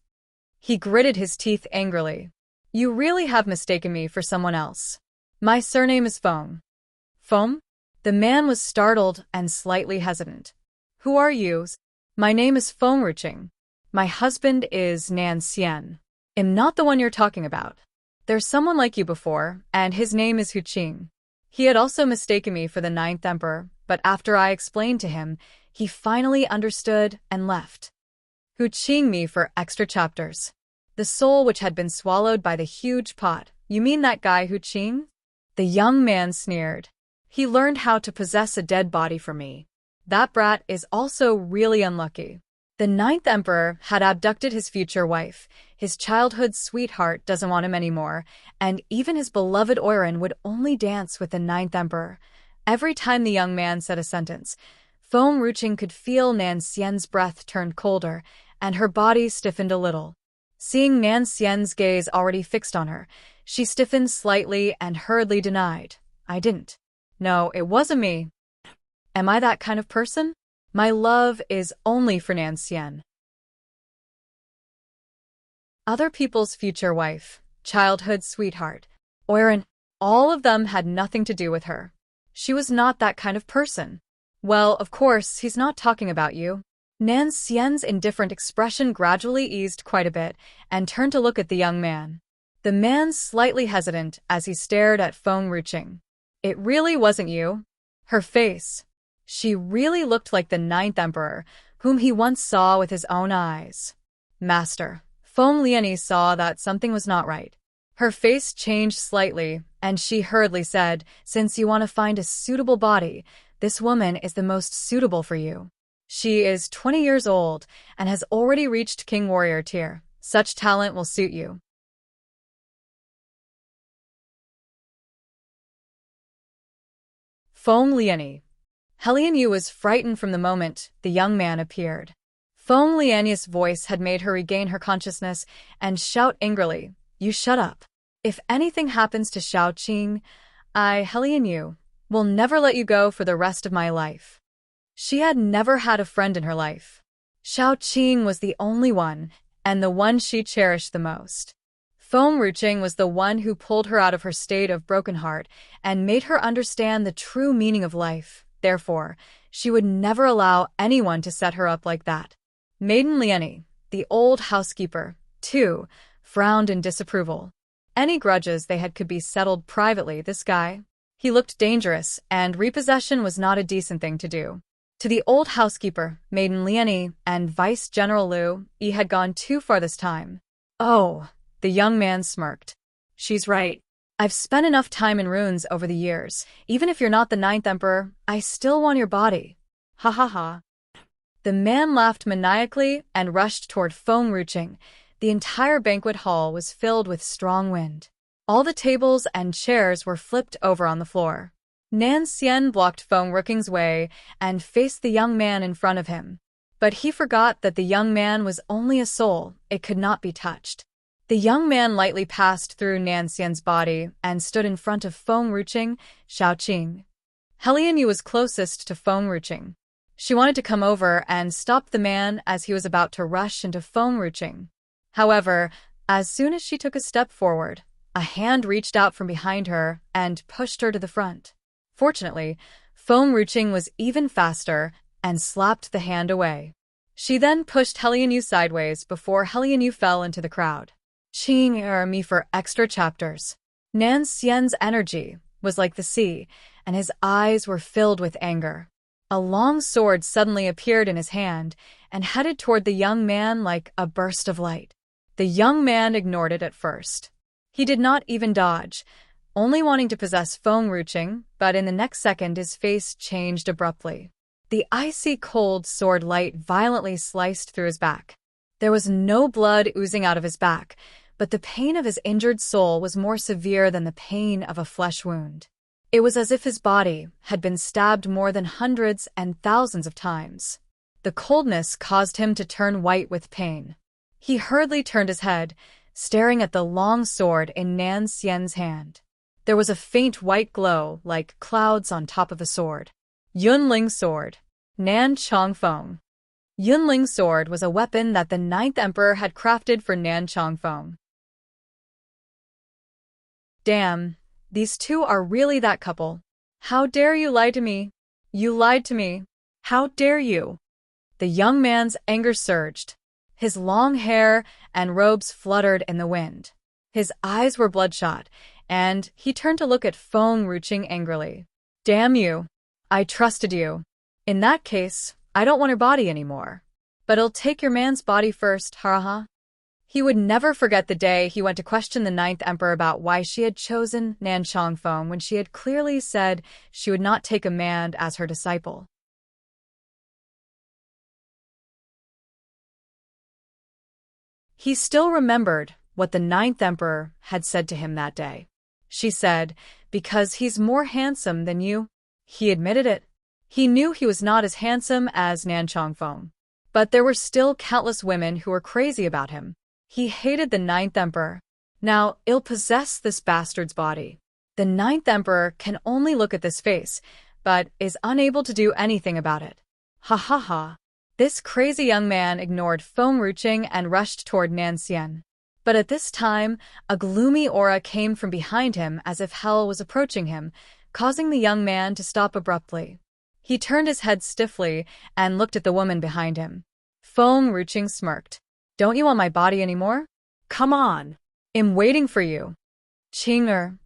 He gritted his teeth angrily. You really have mistaken me for someone else. My surname is Foam. Foam? The man was startled and slightly hesitant. Who are you? My name is Fengruching. My husband is Nan Xian. I'm not the one you're talking about. There's someone like you before, and his name is Hu Qing. He had also mistaken me for the ninth emperor, but after I explained to him, he finally understood and left. Hu Qing me for extra chapters. The soul which had been swallowed by the huge pot. You mean that guy Hu Qing? The young man sneered. He learned how to possess a dead body for me. That brat is also really unlucky. The ninth emperor had abducted his future wife. His childhood sweetheart doesn't want him anymore, and even his beloved Oiran would only dance with the ninth emperor. Every time the young man said a sentence, Fengruching could feel Nan Xian's breath turn colder, and her body stiffened a little. Seeing Nan Xian's gaze already fixed on her, she stiffened slightly and hurriedly denied. I didn't. No, it wasn't me. Am I that kind of person? My love is only for Nan Xian. Other people's future wife, childhood sweetheart, Oiran, all of them had nothing to do with her. She was not that kind of person. Well, of course, he's not talking about you. Nan Xian's indifferent expression gradually eased quite a bit and turned to look at the young man. The man slightly hesitant as he stared at Fengruching. It really wasn't you. Her face. She really looked like the ninth emperor, whom he once saw with his own eyes. Master, Feng Liani saw that something was not right. Her face changed slightly, and she hurriedly said, since you want to find a suitable body, this woman is the most suitable for you. She is 20 years old and has already reached King Warrior tier. Such talent will suit you. Feng Liani. Helian Yu was frightened from the moment the young man appeared. Feng Liani's voice had made her regain her consciousness and shout angrily, You shut up. If anything happens to Xiao Qing, I, Helian Yu, will never let you go for the rest of my life. She had never had a friend in her life. Xiao Qing was the only one, and the one she cherished the most. Fengruching was the one who pulled her out of her state of broken heart and made her understand the true meaning of life. Therefore, she would never allow anyone to set her up like that. Maiden Liani, the old housekeeper, too, frowned in disapproval. Any grudges they had could be settled privately. This guy, he looked dangerous, and repossession was not a decent thing to do. To the old housekeeper, Maiden Liani, and Vice General Liu, he had gone too far this time. Oh, the young man smirked. She's right. I've spent enough time in ruins over the years. Even if you're not the ninth emperor, I still want your body. Ha ha ha. The man laughed maniacally and rushed toward Fengruching. The entire banquet hall was filled with strong wind. All the tables and chairs were flipped over on the floor. Nan Xian blocked Fengruching's way and faced the young man in front of him. But he forgot that the young man was only a soul, it could not be touched. The young man lightly passed through Nan Xian's body and stood in front of Fengruching, Xiao Qing. Helian Yu was closest to Fengruching. She wanted to come over and stop the man as he was about to rush into Fengruching. However, as soon as she took a step forward, a hand reached out from behind her and pushed her to the front. Fortunately, Fengruching was even faster and slapped the hand away. She then pushed Helian Yu sideways before Helian Yu fell into the crowd. Qing me for extra chapters. Nan Xian's energy was like the sea, and his eyes were filled with anger. A long sword suddenly appeared in his hand and headed toward the young man like a burst of light. The young man ignored it at first. He did not even dodge, only wanting to possess Fengruching, but in the next second his face changed abruptly. The icy cold sword light violently sliced through his back. There was no blood oozing out of his back, but the pain of his injured soul was more severe than the pain of a flesh wound. It was as if his body had been stabbed more than hundreds and thousands of times. The coldness caused him to turn white with pain. He hurriedly turned his head, staring at the long sword in Nan Xian's hand. There was a faint white glow like clouds on top of a sword. Yunling sword. Nan Chongfeng. Yunling sword was a weapon that the ninth emperor had crafted for Nan Chongfeng. Damn, these two are really that couple. How dare you lie to me? You lied to me. How dare you? The young man's anger surged. His long hair and robes fluttered in the wind. His eyes were bloodshot, and he turned to look at Feng Ruqing angrily. Damn you. I trusted you. In that case, I don't want your body anymore. But I'll take your man's body first, ha. He would never forget the day he went to question the Ninth Emperor about why she had chosen Nan Changfeng when she had clearly said she would not take a man as her disciple. He still remembered what the Ninth Emperor had said to him that day. She said, because he's more handsome than you. He admitted it. He knew he was not as handsome as Nan Changfeng. But there were still countless women who were crazy about him. He hated the Ninth Emperor. Now, he'll possess this bastard's body. The Ninth Emperor can only look at this face, but is unable to do anything about it. Ha. This crazy young man ignored Feng Ruqing and rushed toward Nan Xian. But at this time, a gloomy aura came from behind him as if hell was approaching him, causing the young man to stop abruptly. He turned his head stiffly and looked at the woman behind him. Feng Ruqing smirked. Don't you want my body anymore? Come on. I'm waiting for you. Qing'er.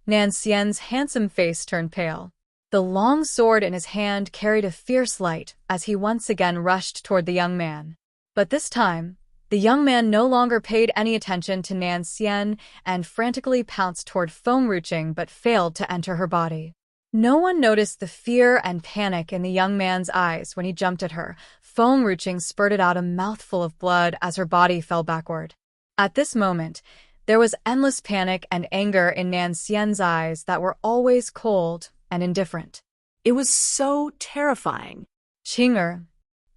Nan Xian's handsome face turned pale. The long sword in his hand carried a fierce light as he once again rushed toward the young man. But this time, the young man no longer paid any attention to Nan Xian and frantically pounced toward Feng Ruqing but failed to enter her body. No one noticed the fear and panic in the young man's eyes when he jumped at her. Feng Ruqing spurted out a mouthful of blood as her body fell backward. At this moment, there was endless panic and anger in Nan Xian's eyes that were always cold and indifferent. It was so terrifying. Qing'er.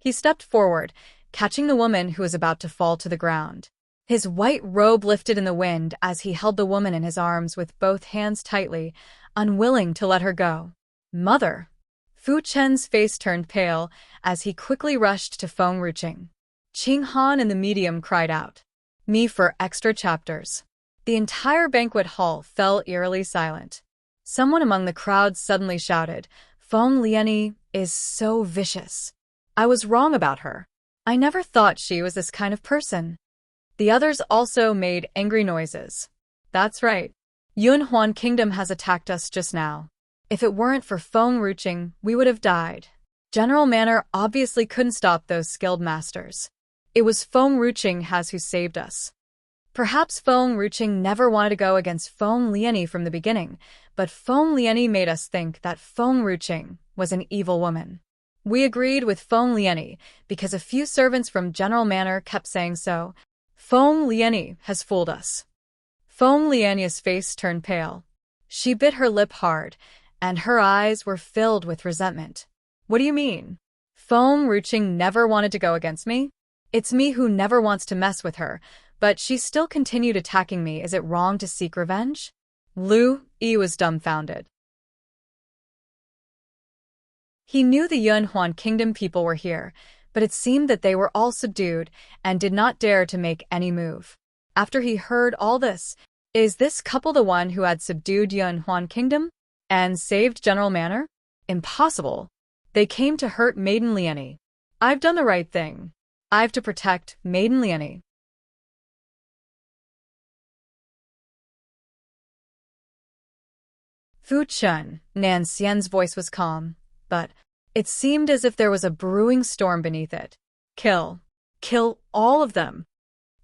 He stepped forward, catching the woman who was about to fall to the ground. His white robe lifted in the wind as he held the woman in his arms with both hands tightly, unwilling to let her go. Mother! Fu Chen's face turned pale as he quickly rushed to Feng Ruqing. Qing Han and the medium cried out. Me for extra chapters. The entire banquet hall fell eerily silent. Someone among the crowd suddenly shouted, Feng Lianyi is so vicious. I was wrong about her. I never thought she was this kind of person. The others also made angry noises. That's right. Yunhuan Kingdom has attacked us just now. If it weren't for Feng Ruqing, we would have died. General Manor obviously couldn't stop those skilled masters. It was Feng Ruqing who saved us. Perhaps Feng Ruqing never wanted to go against Feng Lianyi from the beginning, but Feng Lianyi made us think that Feng Ruqing was an evil woman. We agreed with Feng Lianyi because a few servants from General Manor kept saying so. Feng Lianyi has fooled us. Feng Lianyi's face turned pale. She bit her lip hard, and her eyes were filled with resentment. What do you mean? Feng Ruqing never wanted to go against me? It's me who never wants to mess with her, but she still continued attacking me. Is it wrong to seek revenge? Lu Yi was dumbfounded. He knew the Yunhuan Kingdom people were here, but it seemed that they were all subdued and did not dare to make any move. After he heard all this, is this couple the one who had subdued Yunhuan Kingdom and saved General Manor? Impossible. They came to hurt Maiden Lianyi. I've done the right thing. I've to protect Maiden Lianyi. Fu Chen, Nan Xian's voice was calm, but it seemed as if there was a brewing storm beneath it. Kill. Kill all of them.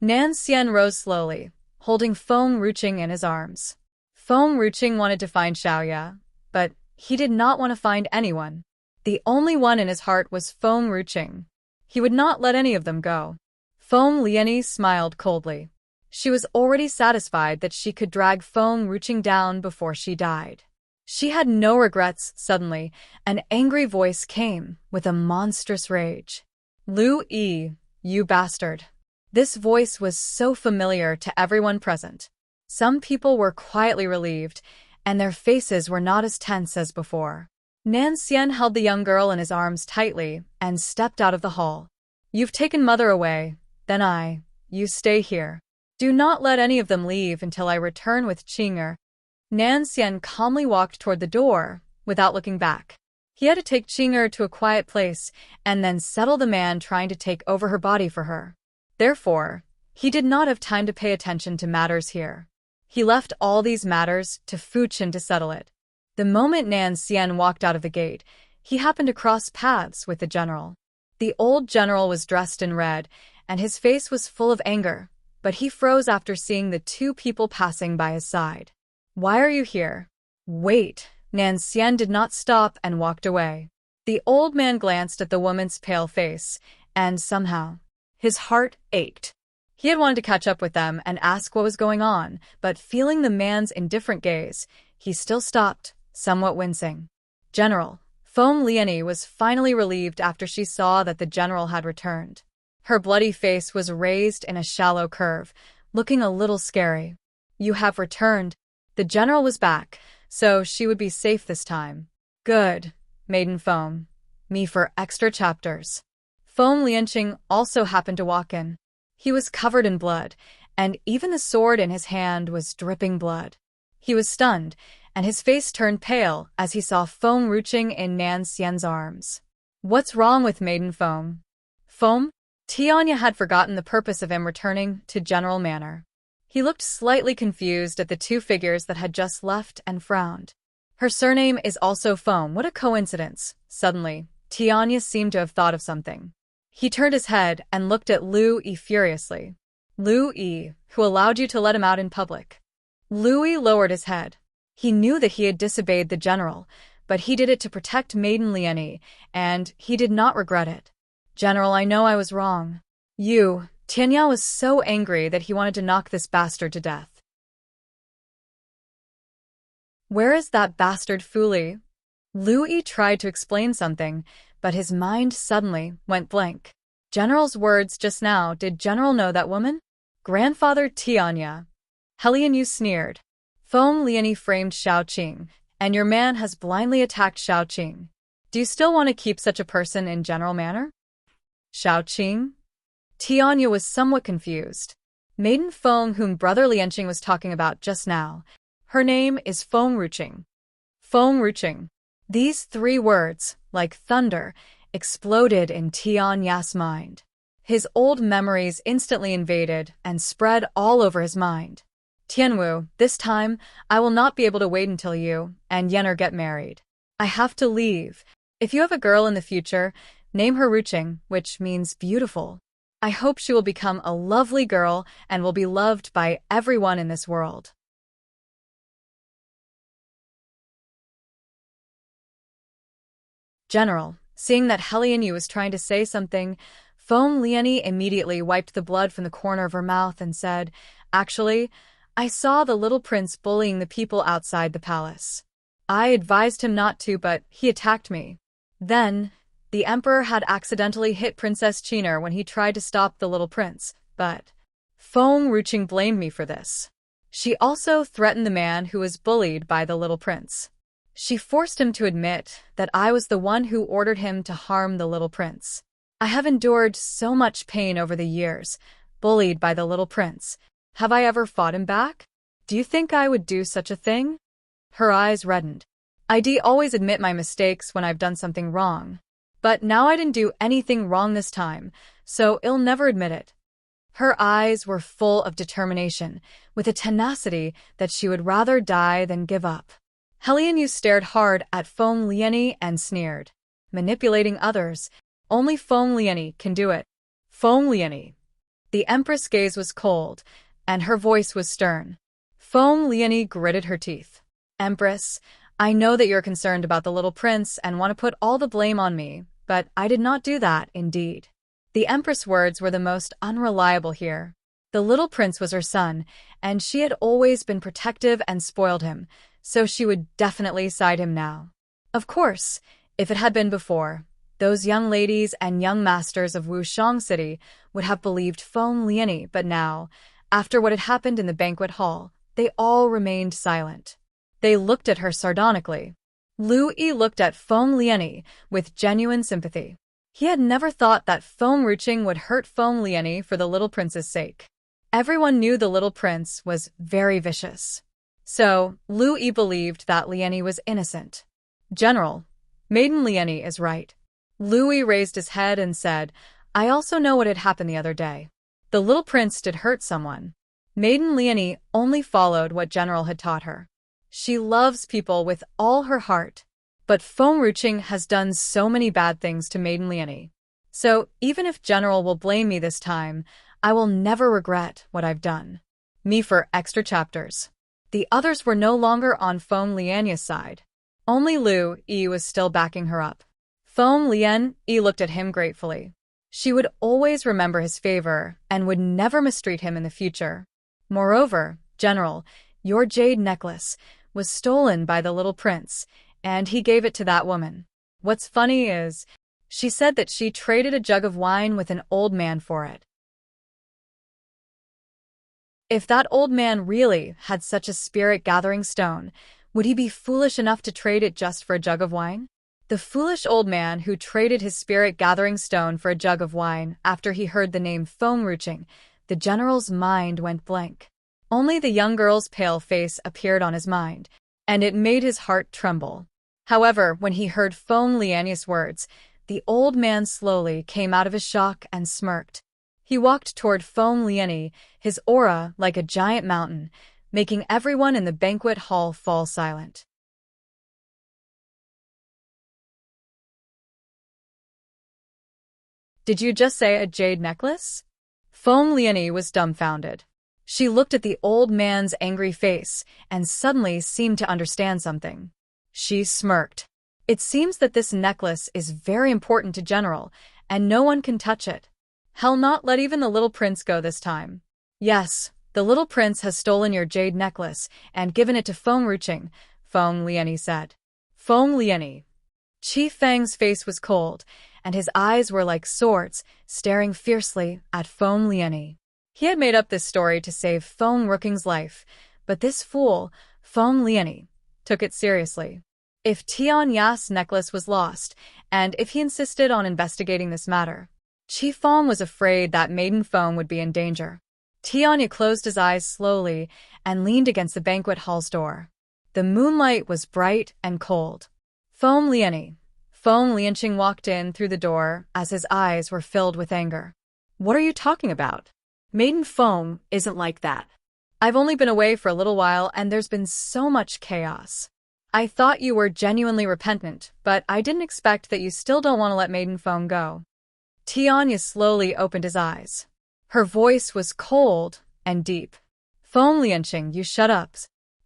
Nan Xian rose slowly, holding Feng Ruqing in his arms. Feng Ruqing wanted to find Xiaoya, but he did not want to find anyone. The only one in his heart was Feng Ruqing. He would not let any of them go. Feng Lianyi smiled coldly. She was already satisfied that she could drag Feng Ruqing down before she died. She had no regrets. Suddenly, an angry voice came with a monstrous rage. Lu Yi, you bastard. This voice was so familiar to everyone present. Some people were quietly relieved, and their faces were not as tense as before. Nan Xian held the young girl in his arms tightly and stepped out of the hall. You've taken mother away, then you stay here. Do not let any of them leave until I return with Qing'er. Nan Xian calmly walked toward the door, without looking back. He had to take Qinger to a quiet place and then settle the man trying to take over her body for her. Therefore, he did not have time to pay attention to matters here. He left all these matters to Fu Qin to settle it. The moment Nan Xian walked out of the gate, he happened to cross paths with the general. The old general was dressed in red, and his face was full of anger, but he froze after seeing the two people passing by his side. "Why are you here?" "Wait." Nan Xian did not stop and walked away. The old man glanced at the woman's pale face, and somehow, his heart ached. He had wanted to catch up with them and ask what was going on, but feeling the man's indifferent gaze, he still stopped, somewhat wincing. "General." Feng Lianyi was finally relieved after she saw that the general had returned. Her bloody face was raised in a shallow curve, looking a little scary. "You have returned." The general was back, so she would be safe this time. "Good." Maiden Feng. "Me for extra chapters." Feng Lianqing also happened to walk in. He was covered in blood, and even the sword in his hand was dripping blood. He was stunned, and his face turned pale as he saw Feng Ruqing in Nan Xian's arms. "What's wrong with Maiden Feng?" "Feng?" Tianya had forgotten the purpose of him returning to General Manor. He looked slightly confused at the two figures that had just left and frowned. "Her surname is also Feng. What a coincidence." Suddenly, Tianya seemed to have thought of something. He turned his head and looked at Lu Yi furiously. "Lu Yi, who allowed you to let him out in public?" Lu Yi lowered his head. He knew that he had disobeyed the general, but he did it to protect Maiden Lianyi, and he did not regret it. "General, I know I was wrong." "You." Tianya was so angry that he wanted to knock this bastard to death. "Where is that bastard Fu Li?" Lu Yi tried to explain something, but his mind suddenly went blank. General's words just now, did General know that woman? Grandfather Tianya. Helian Yu sneered. Feng Lianyi framed Shao Qing, and your man has blindly attacked Shao Qing. Do you still want to keep such a person in General Manor? Shao Qing? Tianya was somewhat confused. Maiden Feng, whom Brother Lianqing was talking about just now. Her name is Feng Ruqing. Feng Ruqing. These three words, like thunder, exploded in Tianya's mind. His old memories instantly invaded and spread all over his mind. Tianwu, this time, I will not be able to wait until you and Yenner get married. I have to leave. If you have a girl in the future, name her Ruqing, which means beautiful. I hope she will become a lovely girl and will be loved by everyone in this world. General, seeing that Helian Yu was trying to say something, Feng Lianyi immediately wiped the blood from the corner of her mouth and said, Actually, I saw the little prince bullying the people outside the palace. I advised him not to, but he attacked me. Then, the emperor had accidentally hit Princess Qinger when he tried to stop the little prince, but Feng Ruqing blamed me for this. She also threatened the man who was bullied by the little prince. She forced him to admit that I was the one who ordered him to harm the little prince. I have endured so much pain over the years, bullied by the little prince. Have I ever fought him back? Do you think I would do such a thing? Her eyes reddened. I'd always admit my mistakes when I've done something wrong. But now I didn't do anything wrong this time, so I'll never admit it. Her eyes were full of determination, with a tenacity that she would rather die than give up. Helian Yu stared hard at Feng Lianyi and sneered. Manipulating others. Only Feng Lianyi can do it. Feng Lianyi. The Empress' gaze was cold, and her voice was stern. Feng Lianyi gritted her teeth. Empress, I know that you're concerned about the little prince and want to put all the blame on me, but I did not do that, indeed. The Empress' words were the most unreliable here. The little prince was her son, and she had always been protective and spoiled him, so she would definitely side him now. Of course, if it had been before, those young ladies and young masters of Wushang City would have believed Feng Lianyi, but now, after what had happened in the banquet hall, they all remained silent. They looked at her sardonically. Lu Yi looked at Feng Lianyi with genuine sympathy. He had never thought that Feng Ruqing would hurt Feng Lianyi for the little prince's sake. Everyone knew the little prince was very vicious. So, Lu Yi believed that Lianyi was innocent. General, Maiden Lieni is right. Louis raised his head and said, I also know what had happened the other day. The little prince did hurt someone. Maiden Lieni only followed what General had taught her. She loves people with all her heart. But Fengruching has done so many bad things to Maiden Lieni. So, even if General will blame me this time, I will never regret what I've done. Me for extra chapters. The others were no longer on Feng Liania's side. Only Lu Yi was still backing her up. Feng Liani looked at him gratefully. She would always remember his favor and would never mistreat him in the future. Moreover, General, your jade necklace was stolen by the little prince, and he gave it to that woman. What's funny is, she said that she traded a jug of wine with an old man for it. If that old man really had such a spirit-gathering stone, would he be foolish enough to trade it just for a jug of wine? The foolish old man who traded his spirit-gathering stone for a jug of wine after he heard the name Fengruching, the general's mind went blank. Only the young girl's pale face appeared on his mind, and it made his heart tremble. However, when he heard Feng Liania's words, the old man slowly came out of his shock and smirked. He walked toward Feng Liani, his aura like a giant mountain, making everyone in the banquet hall fall silent. Did you just say a jade necklace? Feng Liani was dumbfounded. She looked at the old man's angry face and suddenly seemed to understand something. She smirked. It seems that this necklace is very important to General, and no one can touch it. He'll not let even the little prince go this time. Yes, the little prince has stolen your jade necklace and given it to Fengruching, Feng Liani said. Feng Liani. Chi Feng's face was cold, and his eyes were like swords, staring fiercely at Feng Liani. He had made up this story to save Fengruching's life, but this fool, Feng Liani, took it seriously. If Tian Ya's necklace was lost, and if he insisted on investigating this matter, Chi Feng was afraid that Maiden Feng would be in danger. Tian Ya closed his eyes slowly and leaned against the banquet hall's door. The moonlight was bright and cold. Feng Liani. Feng Lianqing walked in through the door as his eyes were filled with anger. What are you talking about? Maiden Feng isn't like that. I've only been away for a little while and there's been so much chaos. I thought you were genuinely repentant, but I didn't expect that you still don't want to let Maiden Feng go. Tian Ya slowly opened his eyes. Her voice was cold and deep. Feng Lianqing, you shut up.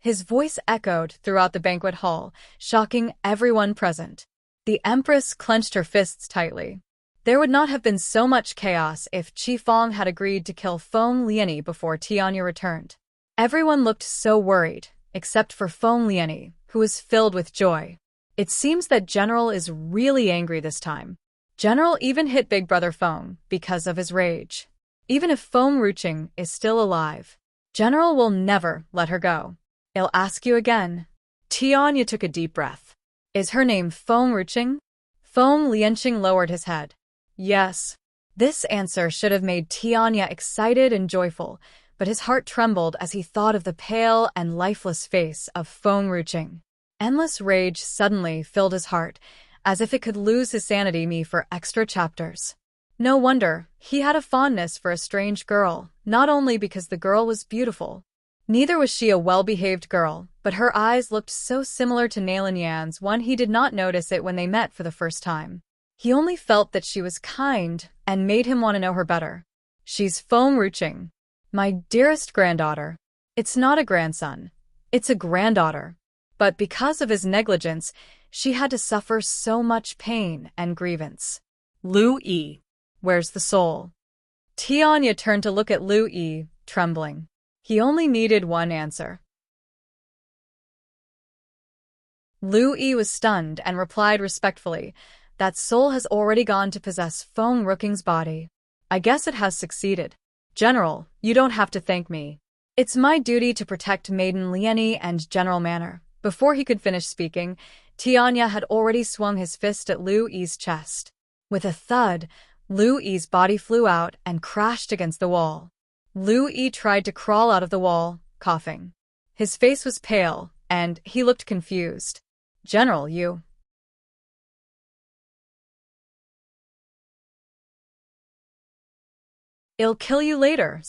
His voice echoed throughout the banquet hall, shocking everyone present. The Empress clenched her fists tightly. There would not have been so much chaos if Chi Feng had agreed to kill Feng Liani before Tian Ya returned. Everyone looked so worried, except for Feng Liani, who was filled with joy. It seems that General is really angry this time. General even hit Big Brother Feng because of his rage. Even if Fengruching is still alive, General will never let her go. I'll ask you again. Tian Ya took a deep breath. Is her name Fengruching? Feng Lianqing lowered his head. Yes. This answer should have made Tian Ya excited and joyful, but his heart trembled as he thought of the pale and lifeless face of Fengruching. Endless rage suddenly filled his heart, as if it could lose his sanity. Me for extra chapters. No wonder, he had a fondness for a strange girl, not only because the girl was beautiful. Neither was she a well-behaved girl, but her eyes looked so similar to Nailan Yan's one he did not notice it when they met for the first time. He only felt that she was kind and made him want to know her better. She's Fengruching. My dearest granddaughter. It's not a grandson. It's a granddaughter. But because of his negligence, she had to suffer so much pain and grievance. Lu Yi. Where's the soul? Tian Ya turned to look at Lu Yi, trembling. He only needed one answer. Lu Yi was stunned and replied respectfully, that soul has already gone to possess Fengruching's body. I guess it has succeeded. General, you don't have to thank me. It's my duty to protect Maiden Liani and General Manor. Before he could finish speaking, Tian Ya had already swung his fist at Lu Yi's chest. With a thud, Lu Yi's body flew out and crashed against the wall. Lu Yi tried to crawl out of the wall, coughing. His face was pale, and he looked confused. General, you I'll kill you later.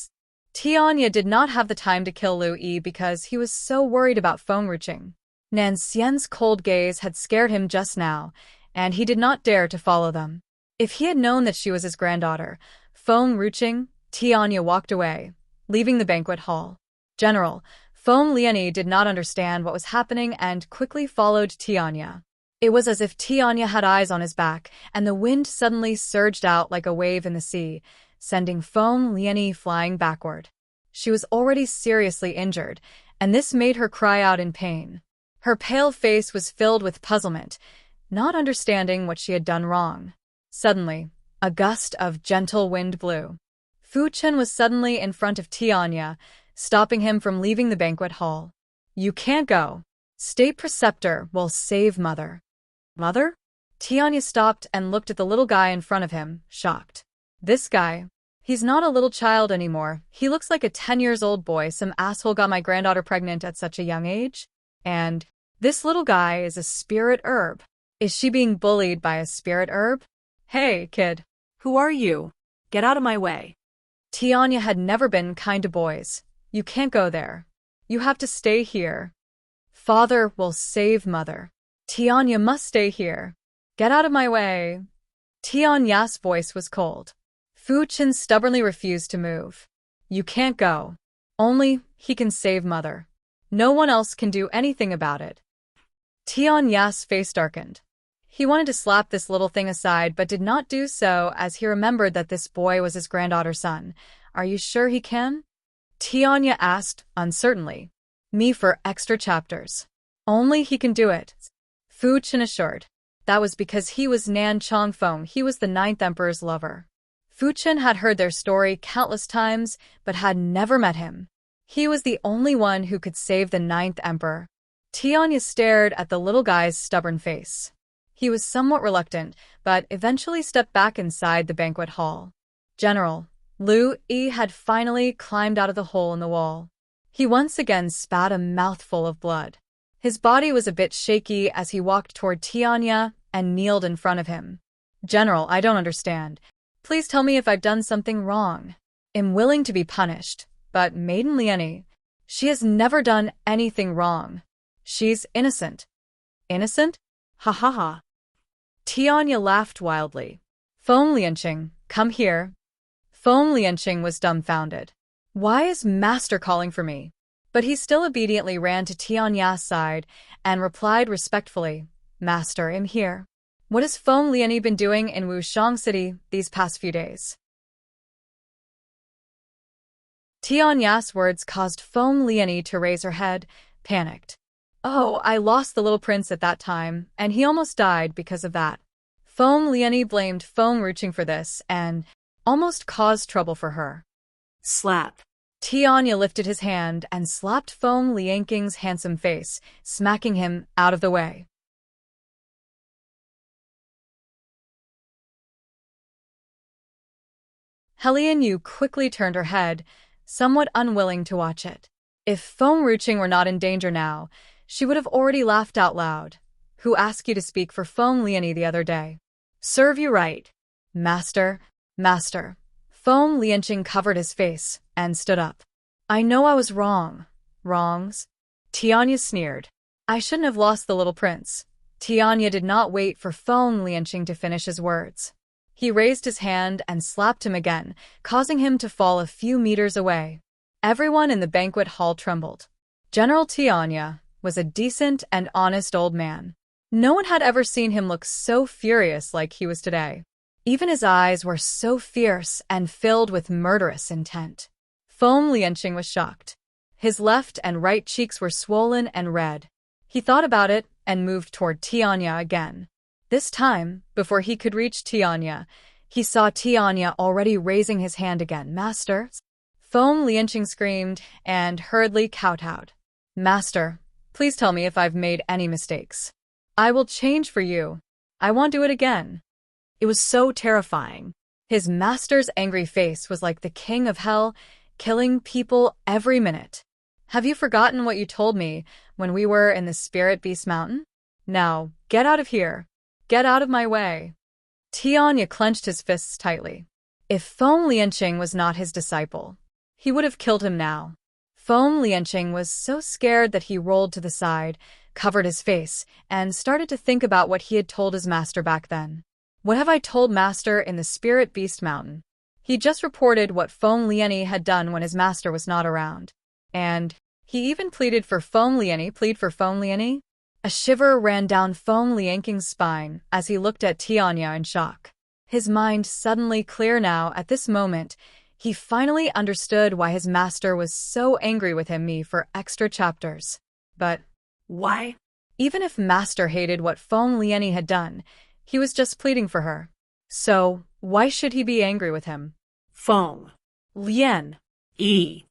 Tianya did not have the time to kill Lu Yi because he was so worried about Feng Ruching. Nan Xian's cold gaze had scared him just now, and he did not dare to follow them. If he had known that she was his granddaughter, Feng Ruching, Tianya walked away, leaving the banquet hall. General, Feng Lianyi did not understand what was happening and quickly followed Tianya. It was as if Tianya had eyes on his back, and the wind suddenly surged out like a wave in the sea, sending Feng Lianyi flying backward. She was already seriously injured, and this made her cry out in pain. Her pale face was filled with puzzlement, not understanding what she had done wrong. Suddenly, a gust of gentle wind blew. Fu Chen was suddenly in front of Tianya, stopping him from leaving the banquet hall. You can't go. State Preceptor will save Mother. Mother? Tianya stopped and looked at the little guy in front of him, shocked. This guy? He's not a little child anymore. He looks like a 10-year-old boy. Some asshole got my granddaughter pregnant at such a young age. And this little guy is a spirit herb. Is she being bullied by a spirit herb? Hey, kid. Who are you? Get out of my way. Tianya had never been kind to boys. You can't go there. You have to stay here. Father will save Mother. Tianya must stay here. Get out of my way. Tianya's voice was cold. Fu Chen stubbornly refused to move. You can't go. Only he can save Mother. No one else can do anything about it. Tianya's face darkened. He wanted to slap this little thing aside but did not do so as he remembered that this boy was his granddaughter's son. Are you sure he can? Tianya asked, uncertainly. Me for extra chapters. Only he can do it. Fu Chen assured. That was because he was Nan Chongfeng. He was the 9th emperor's lover. Fu Chen had heard their story countless times, but had never met him. He was the only one who could save the 9th emperor. Tianya stared at the little guy's stubborn face. He was somewhat reluctant, but eventually stepped back inside the banquet hall. General, Lu Yi had finally climbed out of the hole in the wall. He once again spat a mouthful of blood. His body was a bit shaky as he walked toward Tianya and kneeled in front of him. General, I don't understand. Please tell me if I've done something wrong. I'm willing to be punished, but Maiden Lianyi, she has never done anything wrong. She's innocent. Innocent? Ha ha ha. Tianya laughed wildly. Feng Lianqing, come here. Feng Lianqing was dumbfounded. Why is Master calling for me? But he still obediently ran to Tianya's side and replied respectfully, Master, I'm here. What has Feng Lianyi been doing in Wushang City these past few days? Tianya's words caused Feng Lianyi to raise her head, panicked. Oh, I lost the little prince at that time, and he almost died because of that. Feng Lianyi blamed Feng Ruching for this and almost caused trouble for her. Slap. Tianya lifted his hand and slapped Feng Lianqing's handsome face, smacking him out of the way. Helian Yu quickly turned her head, somewhat unwilling to watch it. If Feng Ruching were not in danger now, she would have already laughed out loud. Who asked you to speak for Feng Lianyi the other day? Serve you right. Master, Master. Feng Lianqing covered his face and stood up. I know I was wrong. Wrongs? Tianya sneered. I shouldn't have lost the little prince. Tianya did not wait for Feng Lianqing to finish his words. He raised his hand and slapped him again, causing him to fall a few meters away. Everyone in the banquet hall trembled. General Tianya was a decent and honest old man. No one had ever seen him look so furious like he was today. Even his eyes were so fierce and filled with murderous intent. Feng Lianqing was shocked. His left and right cheeks were swollen and red. He thought about it and moved toward Tianya again. This time, before he could reach Tianya, he saw Tianya already raising his hand again. Master? Feng Lianqing screamed and hurriedly kowtowed. Master, please tell me if I've made any mistakes. I will change for you. I won't do it again. It was so terrifying. His master's angry face was like the king of hell, killing people every minute. Have you forgotten what you told me when we were in the Spirit Beast Mountain? Now, get out of here. Get out of my way. Tianya clenched his fists tightly. If Feng Lianqing was not his disciple, he would have killed him now. Feng Lianqing was so scared that he rolled to the side, covered his face, and started to think about what he had told his master back then. What have I told master in the Spirit Beast Mountain? He just reported what Feng Lianyi had done when his master was not around. And he even pleaded for Feng Lianyi? A shiver ran down Feng Lianqing's spine as he looked at Tianya in shock. His mind suddenly clear now at this moment. He finally understood why his master was so angry with him for extra chapters. But Why? even if master hated what Feng Lianyi had done, he was just pleading for her. So why should he be angry with him? Feng. Lian. E.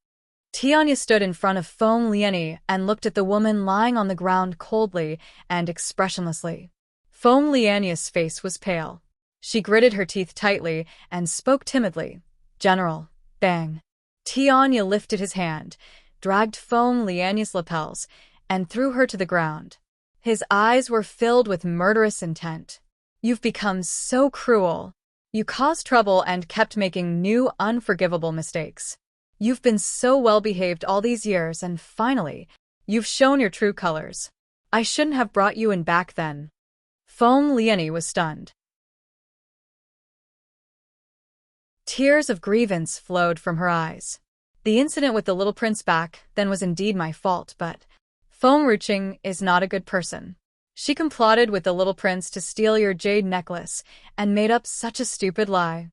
Tianya stood in front of Feng Lianyi and looked at the woman lying on the ground coldly and expressionlessly. Feng Lianyi's face was pale. She gritted her teeth tightly and spoke timidly. General, bang. Tianya lifted his hand, dragged Feng Lianyi's lapels, and threw her to the ground. His eyes were filled with murderous intent. You've become so cruel. You caused trouble and kept making new, unforgivable mistakes. You've been so well-behaved all these years, and finally, you've shown your true colors. I shouldn't have brought you in back then. Feng Lianyi was stunned. Tears of grievance flowed from her eyes. The incident with the little prince back then was indeed my fault, but Feng Ruching is not a good person. She complotted with the little prince to steal your jade necklace and made up such a stupid lie.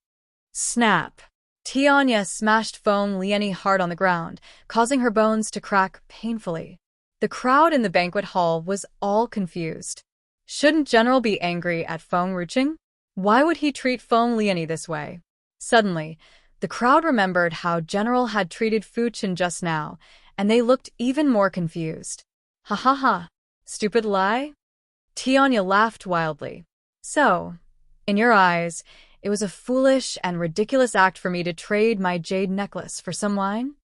Snap! Tianya smashed Feng Lianyi hard on the ground, causing her bones to crack painfully. The crowd in the banquet hall was all confused. Shouldn't General be angry at Feng Ruching? Why would he treat Feng Lianyi this way? Suddenly, the crowd remembered how General had treated Fu Qin just now, and they looked even more confused. Ha ha ha! Stupid lie? Tianya laughed wildly. So, in your eyes, it was a foolish and ridiculous act for me to trade my jade necklace for some wine?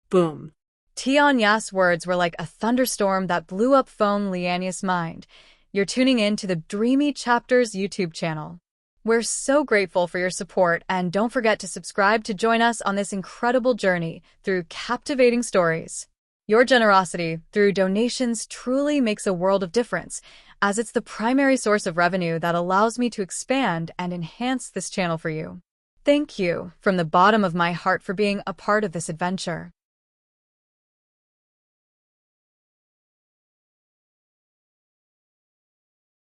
Boom. Tianya's words were like a thunderstorm that blew up Feng Lianyi's mind. You're tuning in to the Dreamy Chapters YouTube channel. We're so grateful for your support, and don't forget to subscribe to join us on this incredible journey through captivating stories. Your generosity through donations truly makes a world of difference, as it's the primary source of revenue that allows me to expand and enhance this channel for you. Thank you from the bottom of my heart for being a part of this adventure.